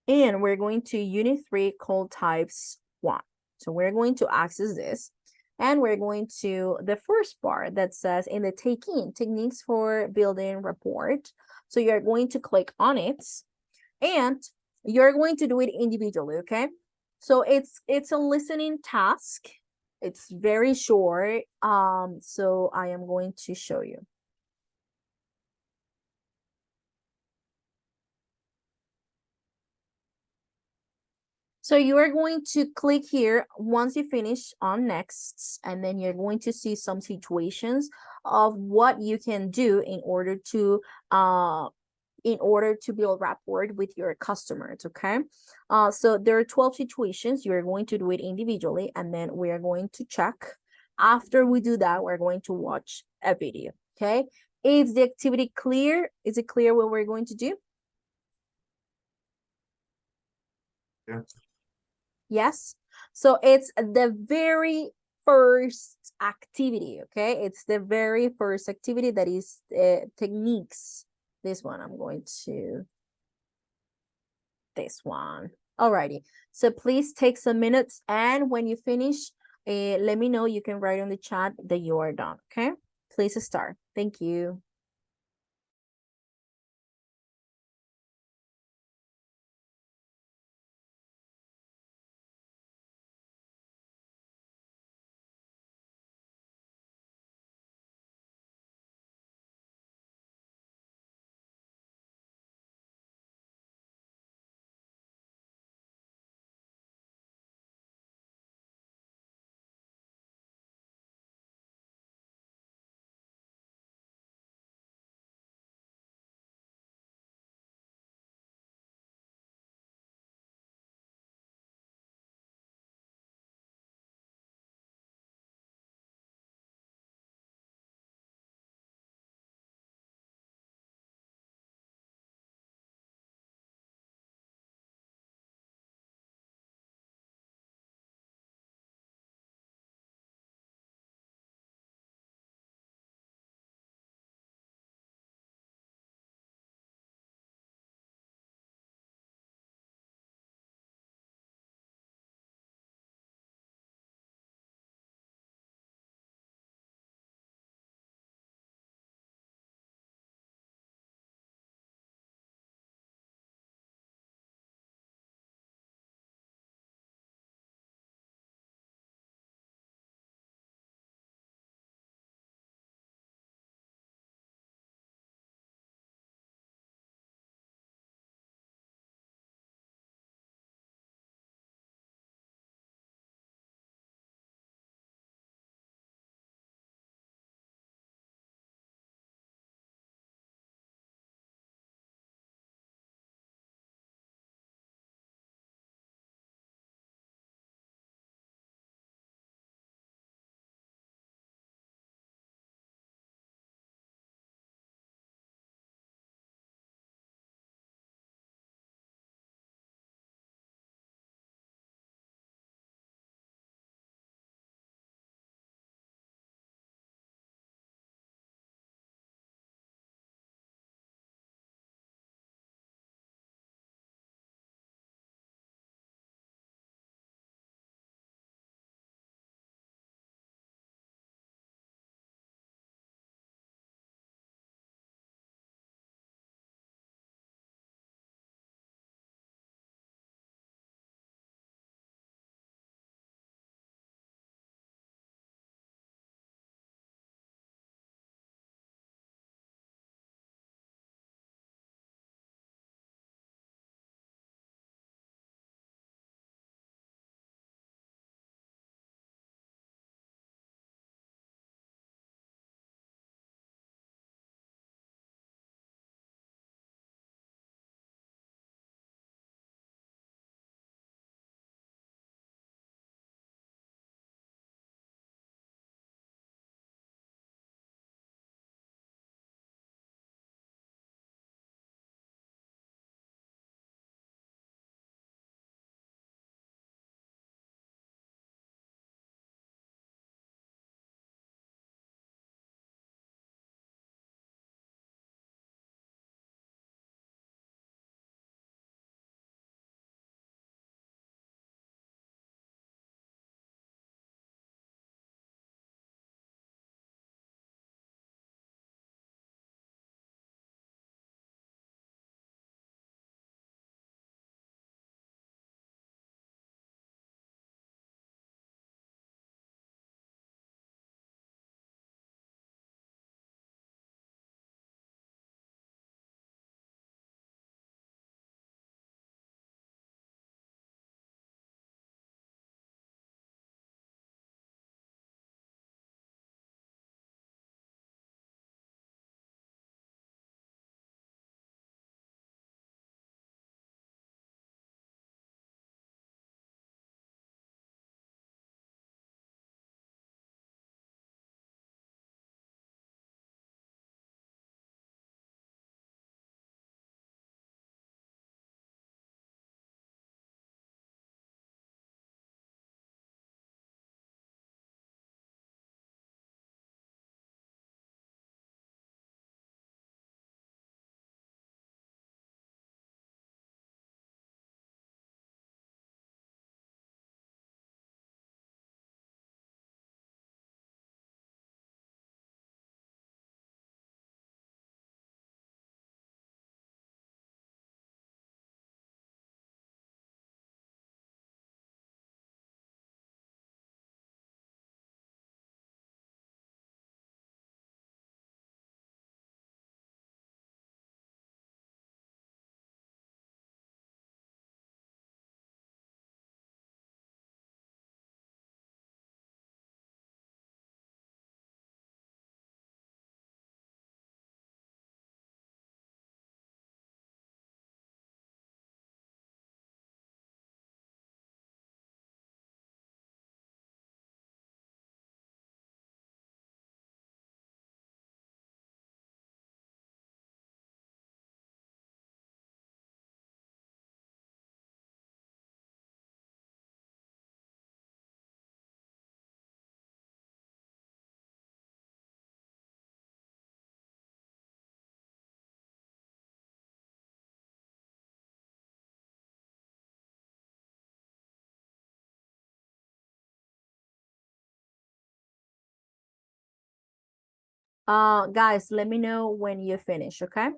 and we're going to Unit 3 call types 1. So we're going to access this and we're going to the first part that says in the take-in, techniques for building rapport. So you're going to click on it and you're going to do it individually, okay? So it's a listening task. It's very short. So I am going to show you. So you are going to click here once you finish on next, and then you're going to see some situations of what you can do in order to build rapport with your customers, okay? So there are 12 situations. You're going to do it individually, and then we are going to check. After we do that, we're going to watch a video, okay? Is the activity clear? Is it clear what we're going to do? Yeah. Yes. So it's the very first activity, okay? It's the very first activity that is techniques. This one, I'm going to this one. Alrighty. So please take some minutes, and when you finish, let me know. You can write on the chat that you are done, okay? Please start. Thank you. Guys, let me know when you finish, okay?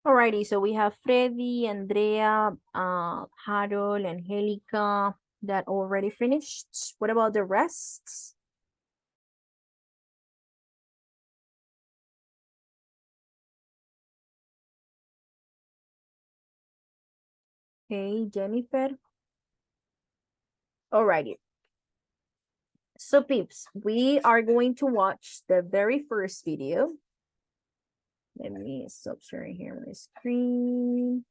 Alrighty, so we have Freddy, Andrea, Harold, Angelica that already finished. What about the rest? Okay, Jennifer. Alrighty. So peeps, we are going to watch the very first video. Let me stop sharing here my screen.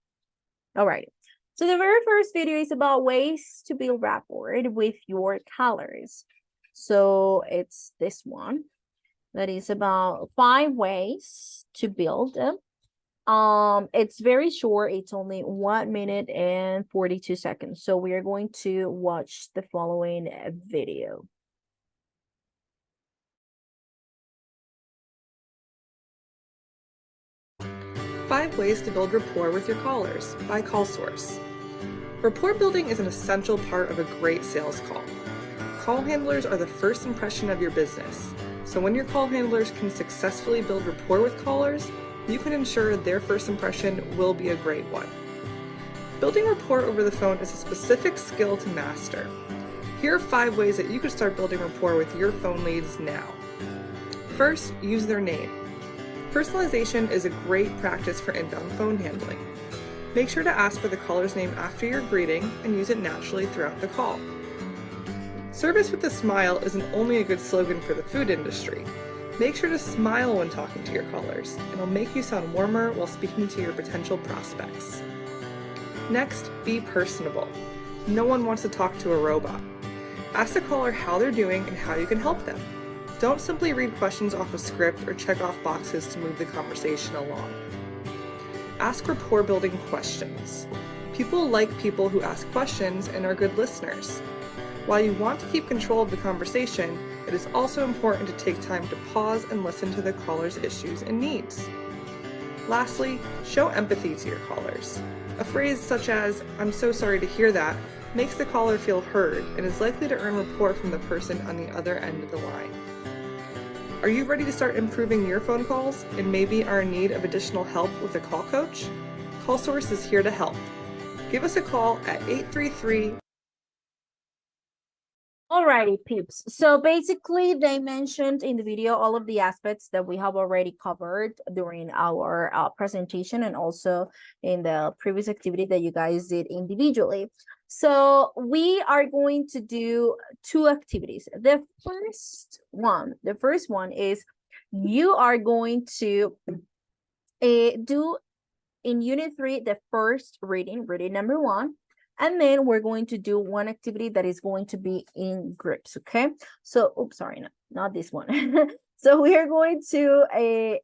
Alright. So the very first video is about ways to build rapport with your colors. So it's this one that is about 5 ways to build them. It's very short. It's only 1 minute and 42 seconds. So we are going to watch the following video. Five Ways to Build Rapport with Your Callers by CallSource. Rapport building is an essential part of a great sales call. Call handlers are the first impression of your business, so when your call handlers can successfully build rapport with callers, you can ensure their first impression will be a great one. Building rapport over the phone is a specific skill to master. Here are 5 ways that you can start building rapport with your phone leads now. First, use their name. Personalization is a great practice for inbound phone handling. Make sure to ask for the caller's name after your greeting and use it naturally throughout the call. Service with a smile isn't only a good slogan for the food industry. Make sure to smile when talking to your callers. It'll make you sound warmer while speaking to your potential prospects. Next, be personable. No one wants to talk to a robot. Ask the caller how they're doing and how you can help them. Don't simply read questions off a script or check off boxes to move the conversation along. Ask rapport building questions. People like people who ask questions and are good listeners. While you want to keep control of the conversation, it is also important to take time to pause and listen to the caller's issues and needs. Lastly, show empathy to your callers. A phrase such as, "I'm so sorry to hear that," makes the caller feel heard and is likely to earn rapport from the person on the other end of the line. Are you ready to start improving your phone calls and maybe are in need of additional help with a call coach? CallSource is here to help. Give us a call at 833. Alrighty, peeps. So basically, they mentioned in the video all of the aspects that we have already covered during our presentation and also in the previous activity that you guys did individually. So we are going to do 2 activities. The first one is you are going to do in Unit 3 the first reading number 1. And then we're going to do one activity that is going to be in groups, okay? So, oops, sorry, not this one. So we are going to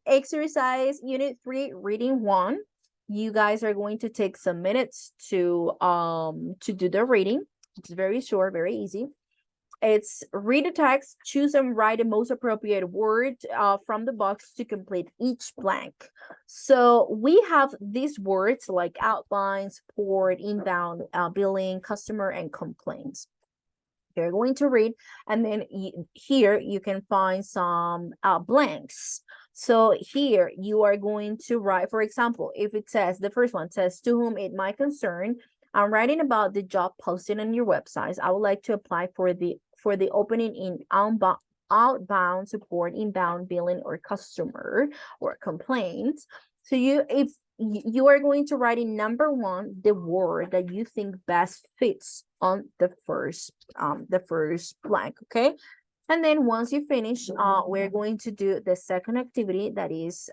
exercise Unit 3, Reading 1. You guys are going to take some minutes to do the reading. It's very short, very easy. It's read the text, choose and write the most appropriate word from the box to complete each blank. So we have these words like outline, support, inbound, billing, customer, and complaints. You're going to read, and then here you can find some blanks. So here you are going to write, for example, if it says, the first one says, to whom it might concern, I'm writing about the job posted on your website. I would like to apply for the opening in outbound support, inbound billing, or customer or complaints. So if you are going to write in number 1 the word that you think best fits on the first blank, okay? And then once you finish, we're going to do the second activity that is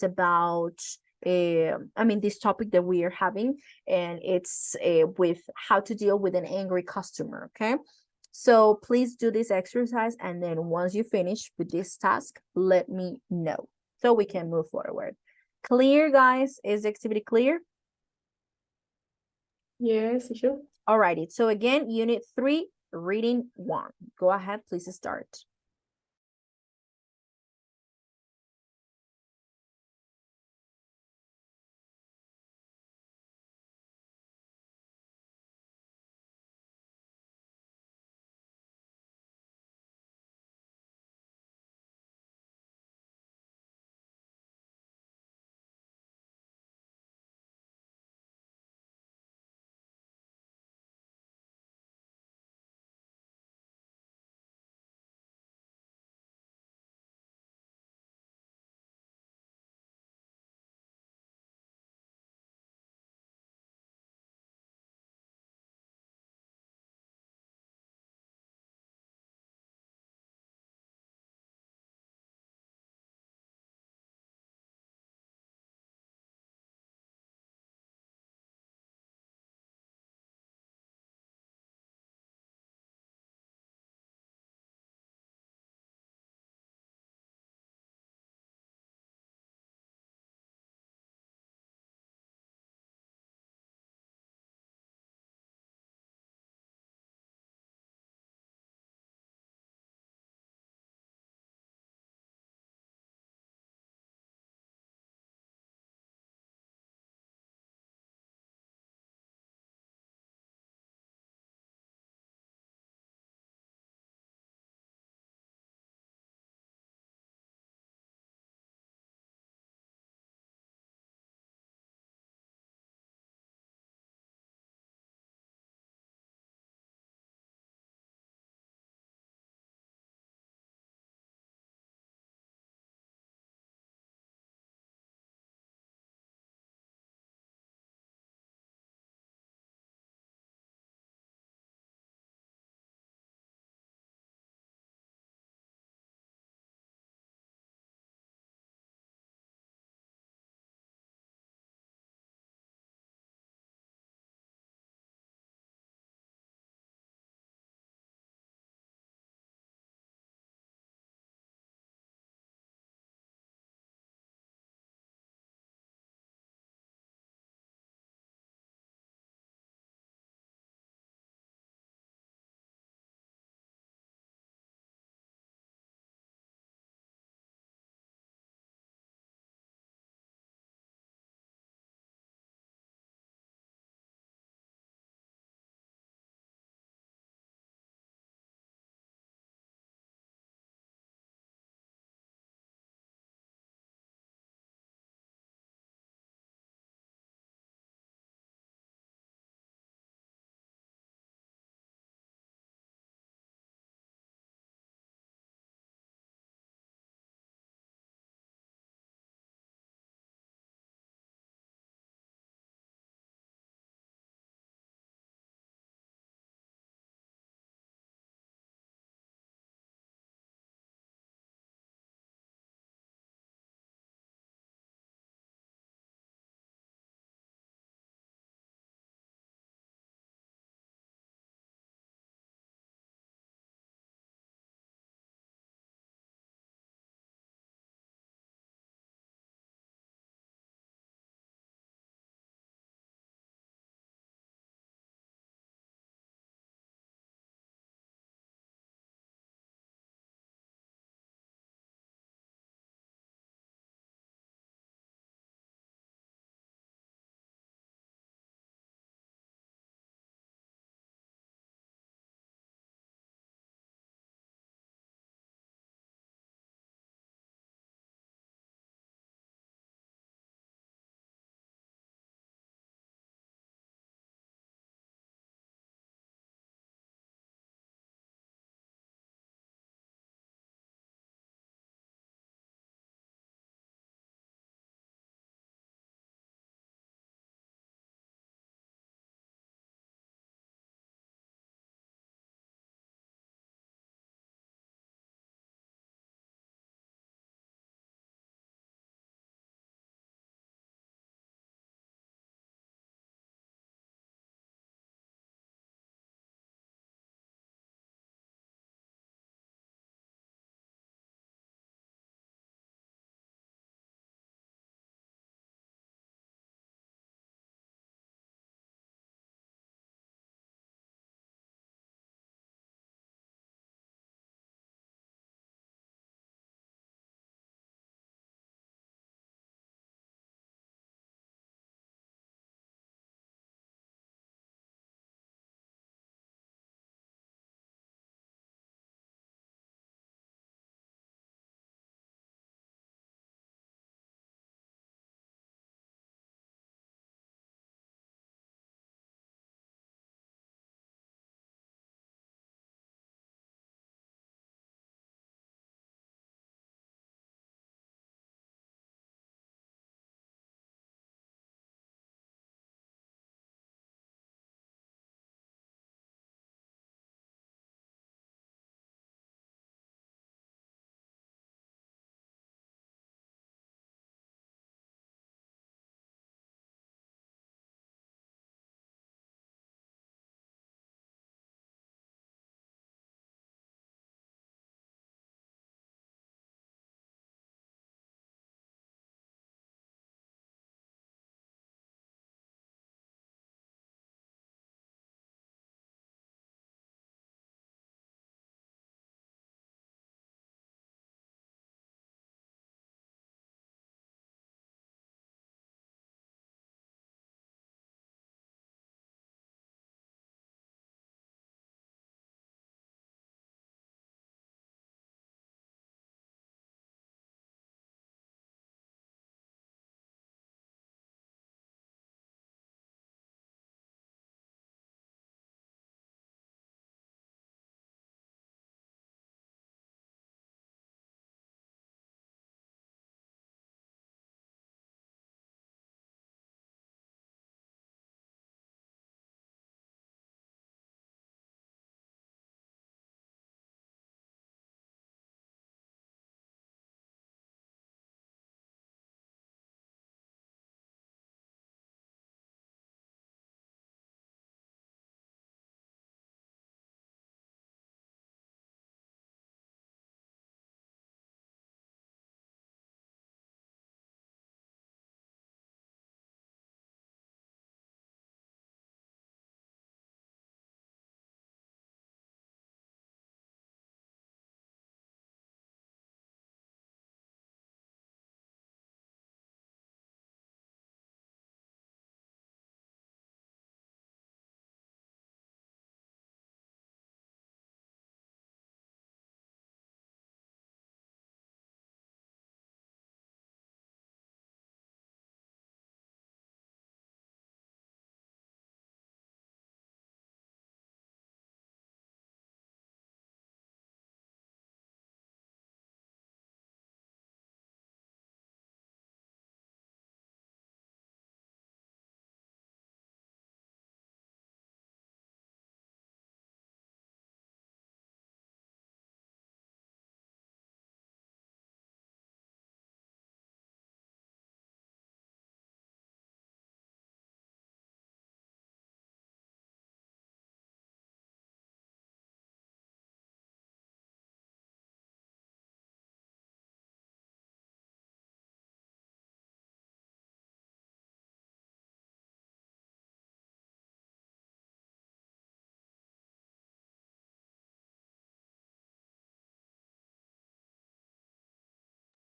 about this topic that we are having, and it's with how to deal with an angry customer, okay? So please do this exercise, and then once you finish with this task, let me know so we can move forward. Clear, guys? Is the activity clear? Yes, teacher. Alrighty, so again, unit 3, reading 1. Go ahead, please start.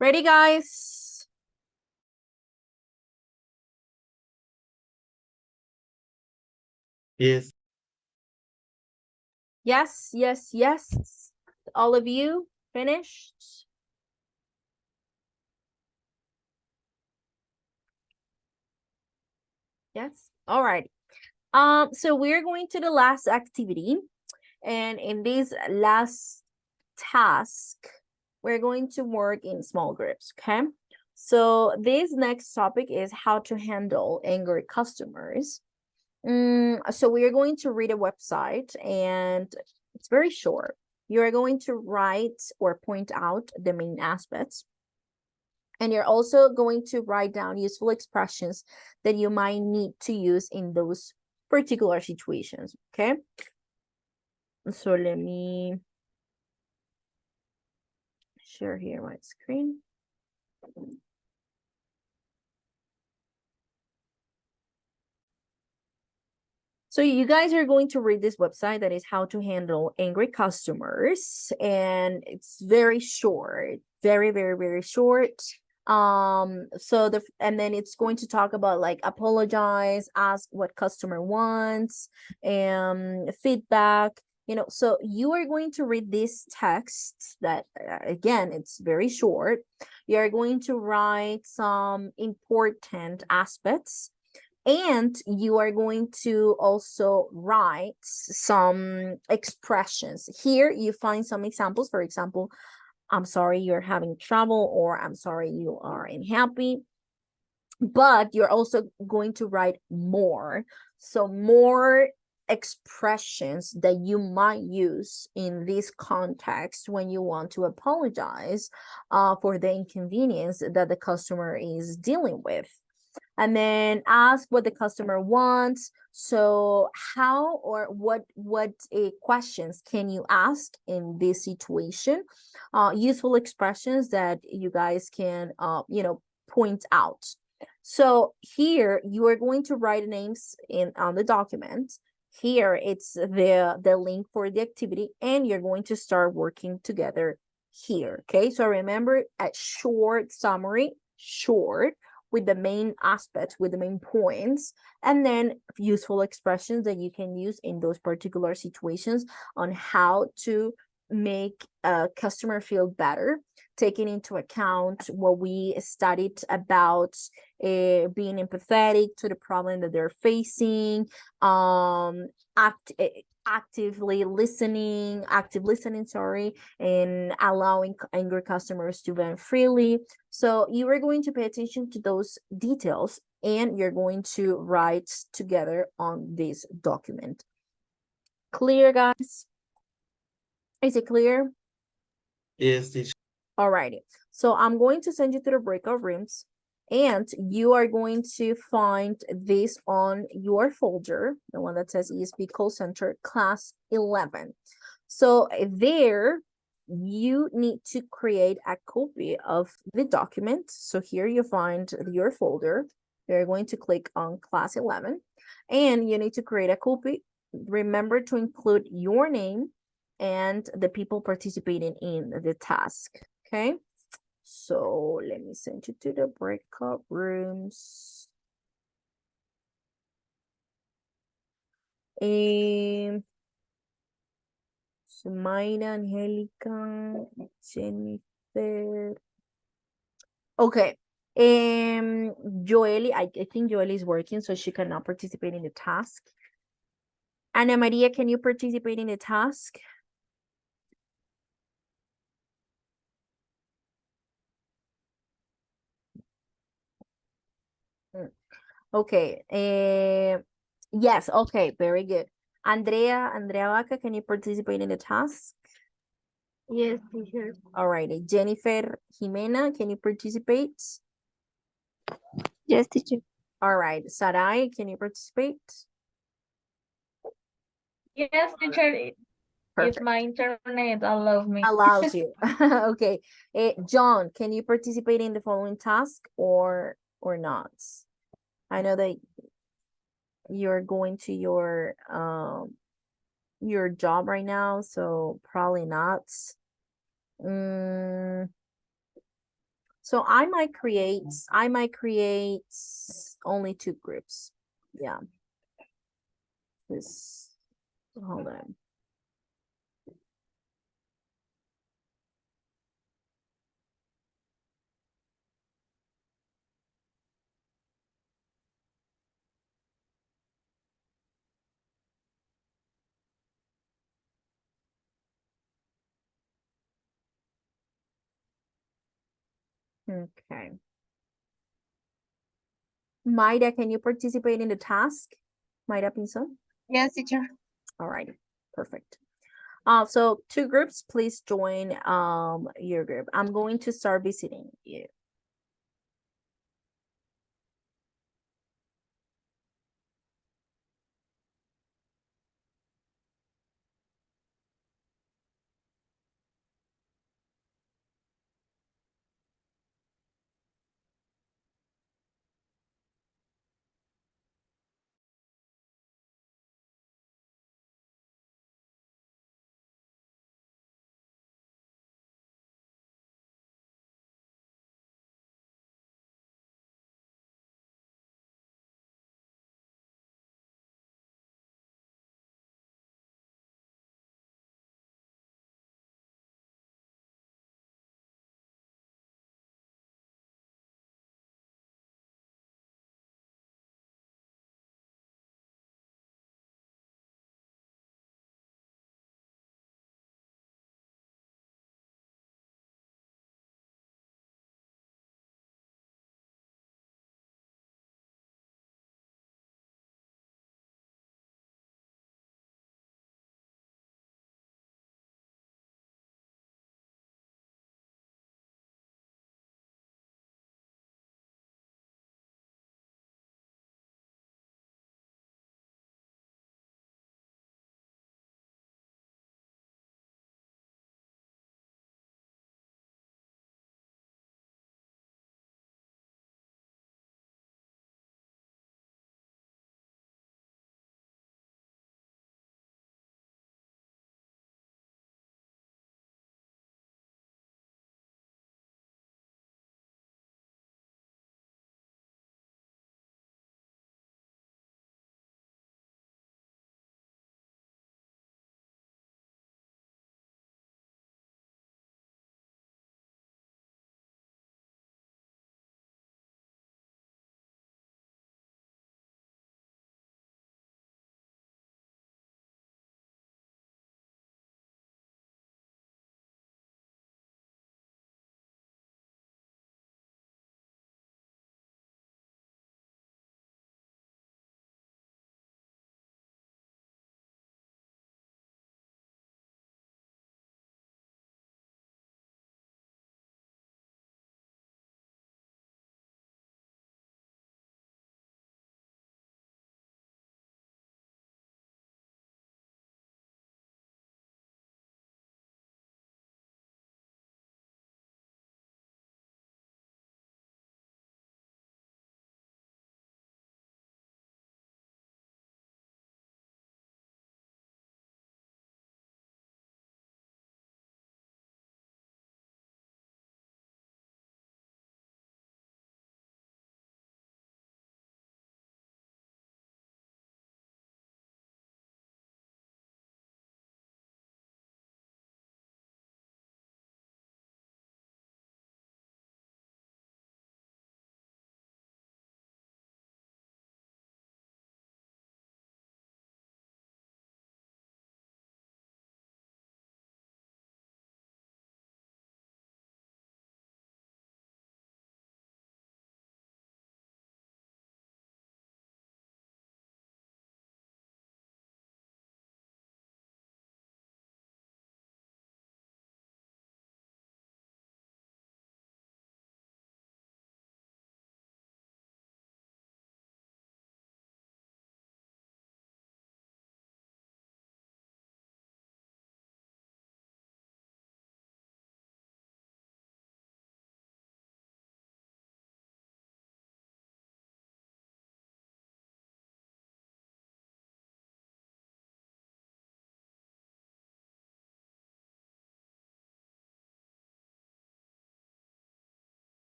Ready, guys? Yes. Yes, yes, yes. All of you finished? Yes. All right. So we're going to the last activity, and in this last task, we're going to work in small groups, okay? So this next topic is how to handle angry customers. So we are going to read a website, and it's very short. You are going to write or point out the main aspects. And you're also going to write down useful expressions that you might need to use in those particular situations, okay? So let me share here my screen. So you guys are going to read this website that is how to handle angry customers, and it's very short, very, very, very short. And then it's going to talk about like apologize, ask what customer wants, and feedback. So you are going to read this text that again, it's very short. You are going to write some important aspects, and you are going to also write some expressions. Here you find some examples. For example, I'm sorry you're having trouble, or I'm sorry you are unhappy. But you're also going to write more. So more expressions that you might use in this context when you want to apologize for the inconvenience that the customer is dealing with. And then ask what the customer wants. So how or what questions can you ask in this situation? Useful expressions that you guys can point out. So here you are going to write names on the document. Here it's the link for the activity, and you're going to start working together here. Okay, so remember, a short summary, short, with the main aspects, with the main points, and then useful expressions that you can use in those particular situations on how to make a customer feel better, taking into account what we studied about being empathetic to the problem that they're facing, active listening, and allowing angry customers to vent freely. So you are going to pay attention to those details, and you're going to write together on this document. Clear, guys? Is it clear? Yes, teacher. Alrighty. So I'm going to send you to the breakout rooms, and you are going to find this on your folder, the one that says Esp Call Center Class 11. So there, you need to create a copy of the document. So here you find your folder. You're going to click on Class 11, and you need to create a copy. Remember to include your name and the people participating in the task. Okay, so let me send you to the breakout rooms. Mayra, Angelica, Jennifer. Okay. Joely, I think Joely is working, so she cannot participate in the task. Ana Maria, can you participate in the task? Okay. Yes, okay, very good. Andrea Vaca, can you participate in the task? Yes, teacher. All righty. Jennifer Jimena, can you participate? Yes, teacher. All right. Sarai, can you participate? Yes, teacher, if Perfect. my internet allows me. Allows you. Okay. John, can you participate in the following task or not? I know that you're going to your job right now, so probably not. So I might create only 2 groups. Yeah. This, hold on. Okay. Mayra, can you participate in the task? Mayra Pinzon? Yes, teacher. All right, perfect. So 2 groups, please join your group. I'm going to start visiting you.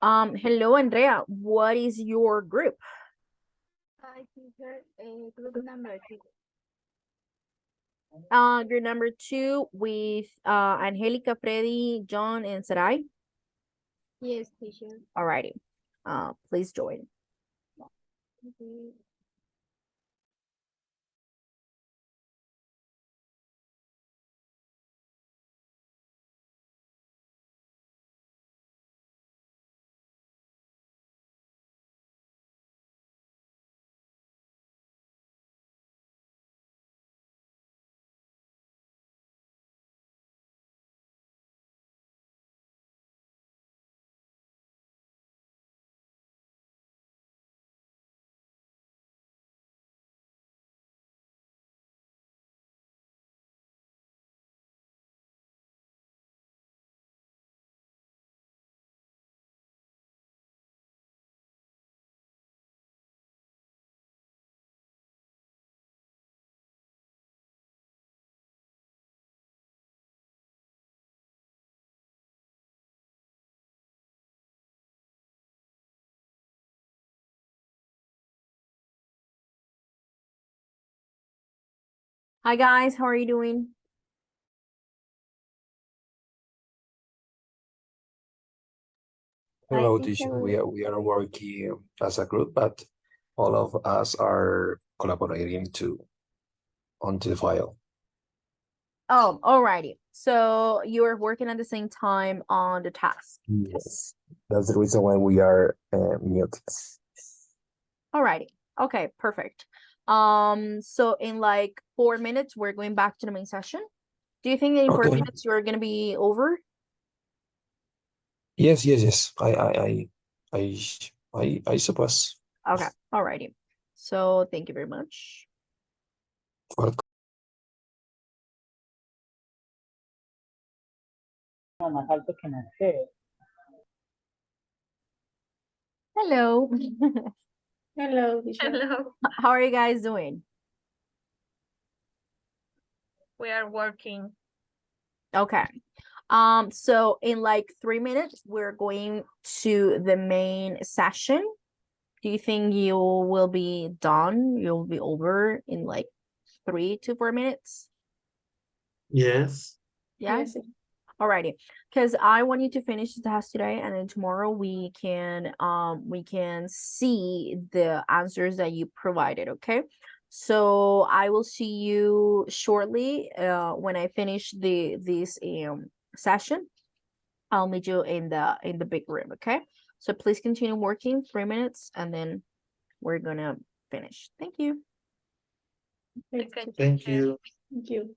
Hello, Andrea. What is your group? Hi, teacher. Group number 2. Group number 2 with Angelica, Freddy, John, and Sarai. Yes, teacher. Alrighty. Please join. Okay. Hi guys, how are you doing? Hello, teacher. We are working as a group, but all of us are collaborating on the file. Oh, alrighty. So you're working at the same time on the task. Yes, that's the reason why we are muted. Alrighty. Okay, perfect. So in like 4 minutes, we're going back to the main session. Do you think that in 4 Okay. minutes you're gonna be over? Yes, yes, yes. I suppose. Okay, alrighty. So thank you very much. Welcome. Hello. Hello, teacher. Hello. How are you guys doing? We are working. Okay. So in like 3 minutes, we're going to the main session. Do you think you will be done? You'll be over in like 3 to 4 minutes? Yes. Yeah? Yes. Alrighty. Because I want you to finish the task today, and then tomorrow we can see the answers that you provided, okay? So I will see you shortly when I finish this session. I'll meet you in the big room, okay? So please continue working 3 minutes and then we're gonna finish. Thank you. Okay, Thank teacher. you. Thank you.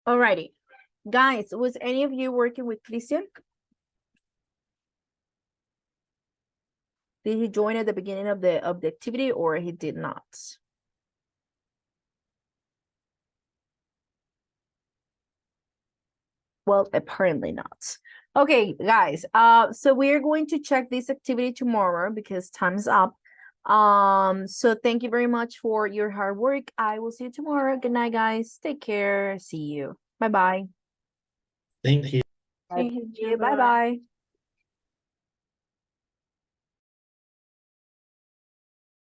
Alrighty. Guys, was any of you working with Christian? Did he join at the beginning of the activity or he did not? Well, apparently not. Okay, guys, so we're going to check this activity tomorrow because time's up. So thank you very much for your hard work. I will see you tomorrow. Good night, guys. Take care. See you. Bye-bye. Thank you. Thank you. Bye-bye.